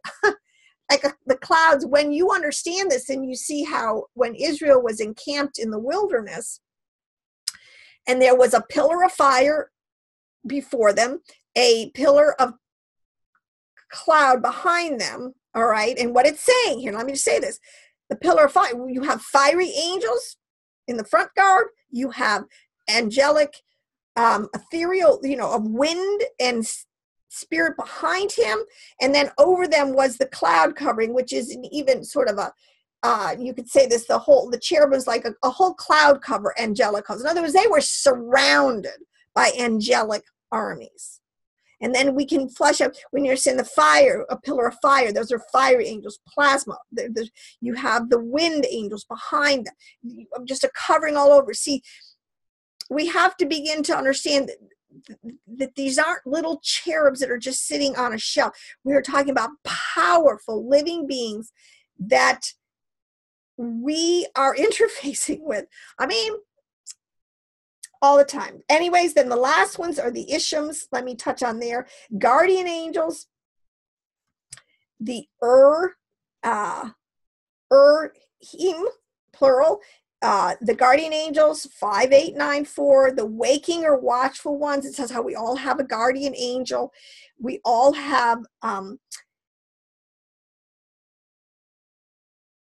Like the clouds. When you understand this and you see how when Israel was encamped in the wilderness and there was a pillar of fire before them, a pillar of cloud behind them, all right, and what it's saying here, let me just say this: the pillar of fire, you have fiery angels in the front guard, you have angelic ethereal, of wind and spirit behind him, and then over them was the cloud covering, which is even sort of a you could say this, the cherubim's like a whole cloud cover, angelic hosts. In other words, they were surrounded by angelic armies. And then we can flesh out, when you're saying the fire, a pillar of fire, those are fiery angels, plasma. You have the wind angels behind them, just a covering all over. See, we have to begin to understand that these aren't little cherubs that are just sitting on a shelf. We are talking about powerful living beings that we are interfacing with. I mean, all the time. Anyways, then the last ones are the Ishims. Let me touch on there. Guardian angels, the him, plural, the guardian angels, 5894, the waking or watchful ones. It says how we all have a guardian angel. We all have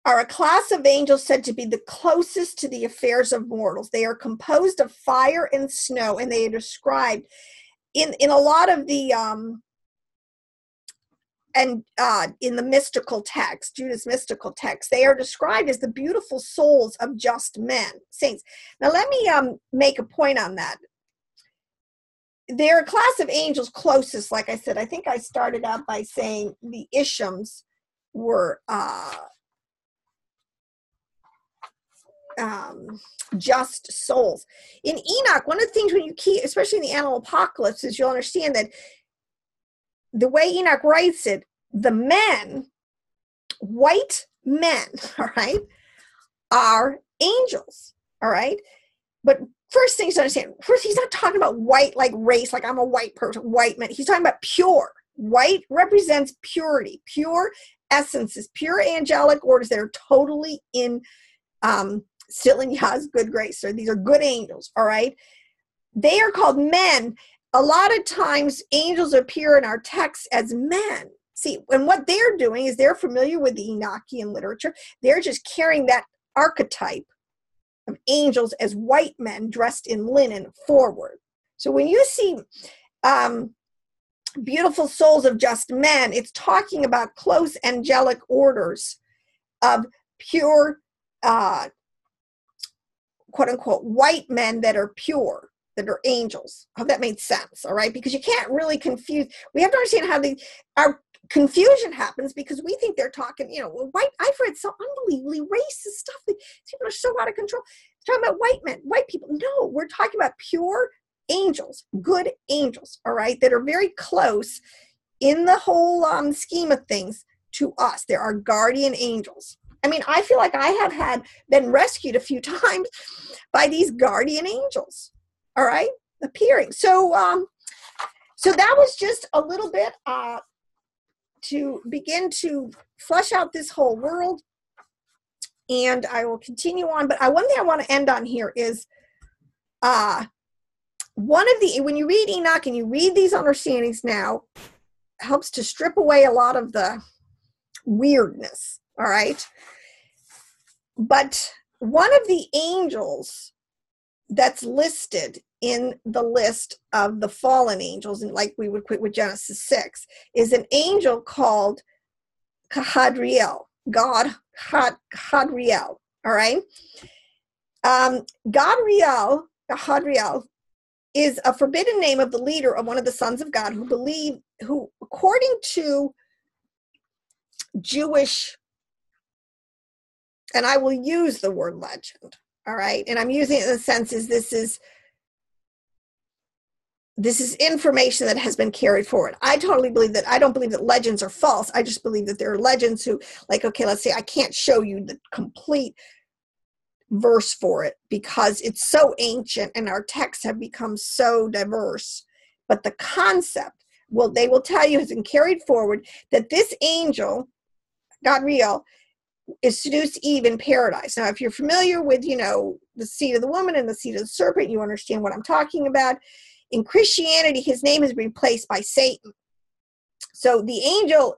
are a class of angels said to be the closest to the affairs of mortals. They are composed of fire and snow, and they are described in a lot of the in the mystical text, Judah's mystical text. They are described as the beautiful souls of just men, saints. Now let me make a point on that. They're a class of angels closest, like I said. I think I started out by saying the Ishims were just souls. In Enoch, one of the things when you keep, especially in the animal apocalypse, is you'll understand that the way Enoch writes it, the men, white men, all right, are angels, all right? But first things to understand, first, he's not talking about white like race, like I'm a white person, white man. He's talking about pure. White represents purity, pure essences, pure angelic orders that are totally in still in Yah's good grace. So these are good angels, all right? They are called men. A lot of times angels appear in our texts as men. See, and what they're doing is they're familiar with the Enochian literature. They're just carrying that archetype of angels as white men dressed in linen forward. So when you see beautiful souls of just men, it's talking about close angelic orders of pure quote unquote white men that are pure, that are angels. I hope that made sense, all right? Because you can't really confuse. We have to understand how our confusion happens because we think they're talking, white. I've read so unbelievably racist stuff. These people are so out of control. They're talking about white men, white people. No, we're talking about pure angels, good angels, all right, that are very close in the whole scheme of things, to us, there are guardian angels. I mean, I feel like I have been rescued a few times by these guardian angels, all right, appearing. So that was just a little bit to begin to flesh out this whole world. And I will continue on. But one thing I want to end on here is when you read Enoch and you read these understandings now, helps to strip away a lot of the weirdness, all right? But one of the angels that's listed in the list of the fallen angels, and like we would quit with Genesis 6, is an angel called Hadriel, Hadriel, all right? Hadriel is a forbidden name of the leader of one of the sons of God who according to Jewish, and I will use the word legend, all right? And I'm using it in the sense is this is information that has been carried forward. I totally believe that. I don't believe that legends are false. I just believe that there are legends who, like, okay, let's say I can't show you the complete verse for it because it's so ancient and our texts have become so diverse. But the concept, they will tell you, has been carried forward that this angel, Gadriel, is seduced Eve in paradise. Now, if you're familiar with, the seed of the woman and the seed of the serpent, you understand what I'm talking about. In Christianity, his name is replaced by Satan. So the angel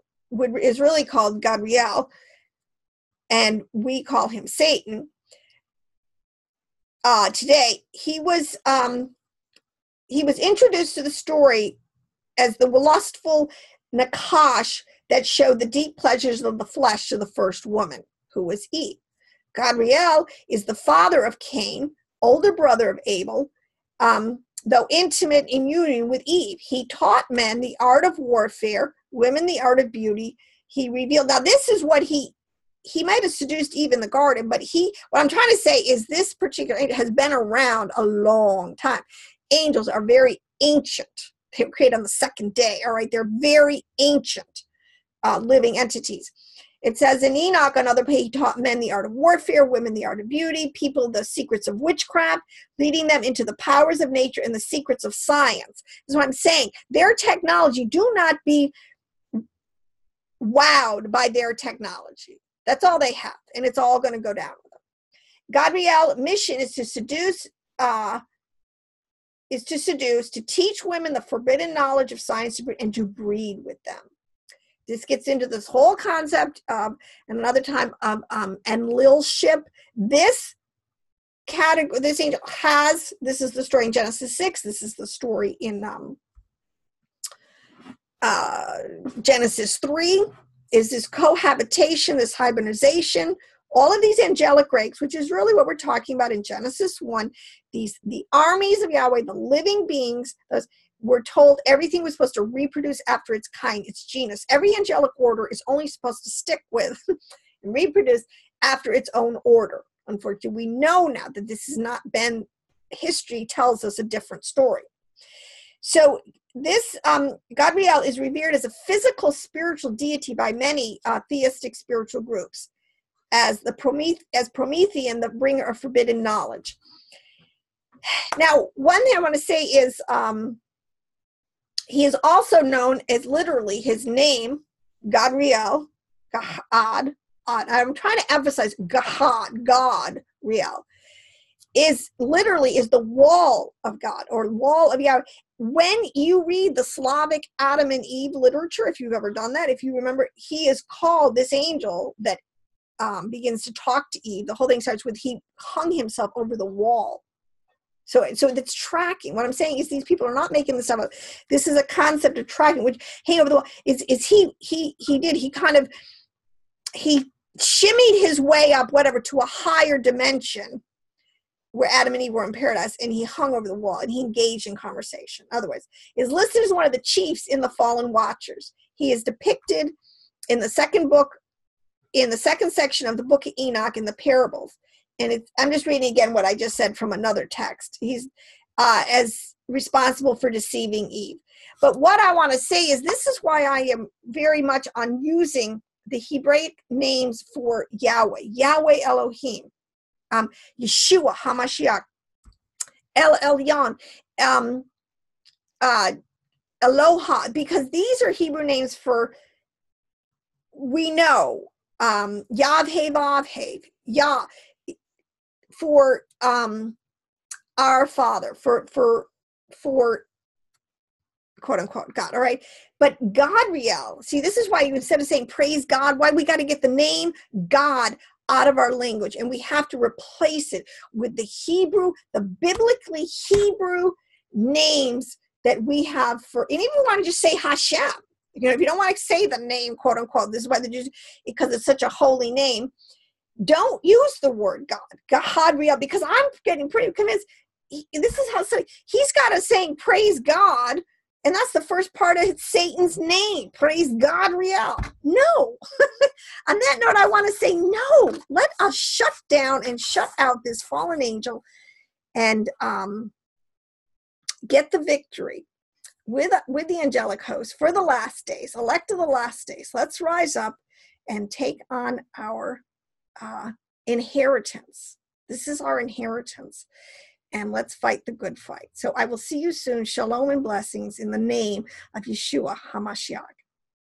is really called Gabriel, and we call him Satan. Today, he was introduced to the story as the lustful Nakash that showed the deep pleasures of the flesh to the first woman, who was Eve. Gabriel is the father of Cain, older brother of Abel. Though intimate in union with Eve, he taught men the art of warfare, women the art of beauty. He revealed. Now, this is what he might have seduced Eve in the garden, but what I'm trying to say is this particular angel has been around a long time. Angels are very ancient. They were created on the second day, all right? They're very ancient living entities. It says in Enoch, another page, he taught men the art of warfare, women the art of beauty, people the secrets of witchcraft, leading them into the powers of nature and the secrets of science. This is what I'm saying. Their technology, do not be wowed by their technology. That's all they have, and it's all going to go down with them. Gabriel's mission is to seduce, to teach women the forbidden knowledge of science and to breed with them. This gets into this whole concept of, and another time, Enlilship. This category, this angel this is the story in Genesis 6. This is the story in Genesis 3. Is this cohabitation, this hybridization, all of these angelic ranks, which is really what we're talking about in Genesis 1, the armies of Yahweh, the living beings, we're told everything was supposed to reproduce after its kind, its genus. Every angelic order is only supposed to stick with and reproduce after its own order. Unfortunately, we know now that this has not been, history tells us a different story. So this Gabriel is revered as a physical spiritual deity by many theistic spiritual groups as Promethean, the bringer of forbidden knowledge. Now, one thing I want to say is he is also known as, literally, his name, Gabriel, Gahad. I'm trying to emphasize Gahad, God, Riel, is the wall of God or wall of Yahweh. When you read the Slavic Adam and Eve literature, if you've ever done that, if you remember, he is called, this angel that begins to talk to Eve. The whole thing starts with he hung himself over the wall. So that's tracking. What I'm saying is these people are not making this stuff up. This is a concept of tracking, which hang over the wall is he shimmied his way up, whatever, to a higher dimension where Adam and Eve were in paradise, and he hung over the wall and he engaged in conversation. Otherwise, is listed as one of the chiefs in the fallen watchers. He is depicted in the second book, in the second section of the book of Enoch in the parables. And I'm just reading again what I just said from another text. He's as responsible for deceiving Eve. But what I want to say is this is why I am very much on using the Hebraic names for Yahweh. Yahweh Elohim, Yeshua HaMashiach, El Elyon, Aloha, because these are Hebrew names for, we know, Yahweh Vavhev, Yah, for our Father, for quote unquote God, all right? But God Riel, see, this is why instead of saying praise God, why we got to get the name God out of our language, and we have to replace it with the Hebrew, the biblically Hebrew names that we have for, and even if you want to just say Hashem, you know, if you don't want to say the name, quote unquote, this is why they just, because it's such a holy name, don't use the word God Riel, because I'm getting pretty convinced, this is how, so he's got us saying praise God, and that's the first part of Satan's name, praise God Riel. No. On that note, I want to say no. Let us shut down and shut out this fallen angel and get the victory with the angelic host for the last days, elect of the last days. Let's rise up and take on our inheritance. This is our inheritance. And let's fight the good fight. So I will see you soon. Shalom and blessings in the name of Yeshua HaMashiach.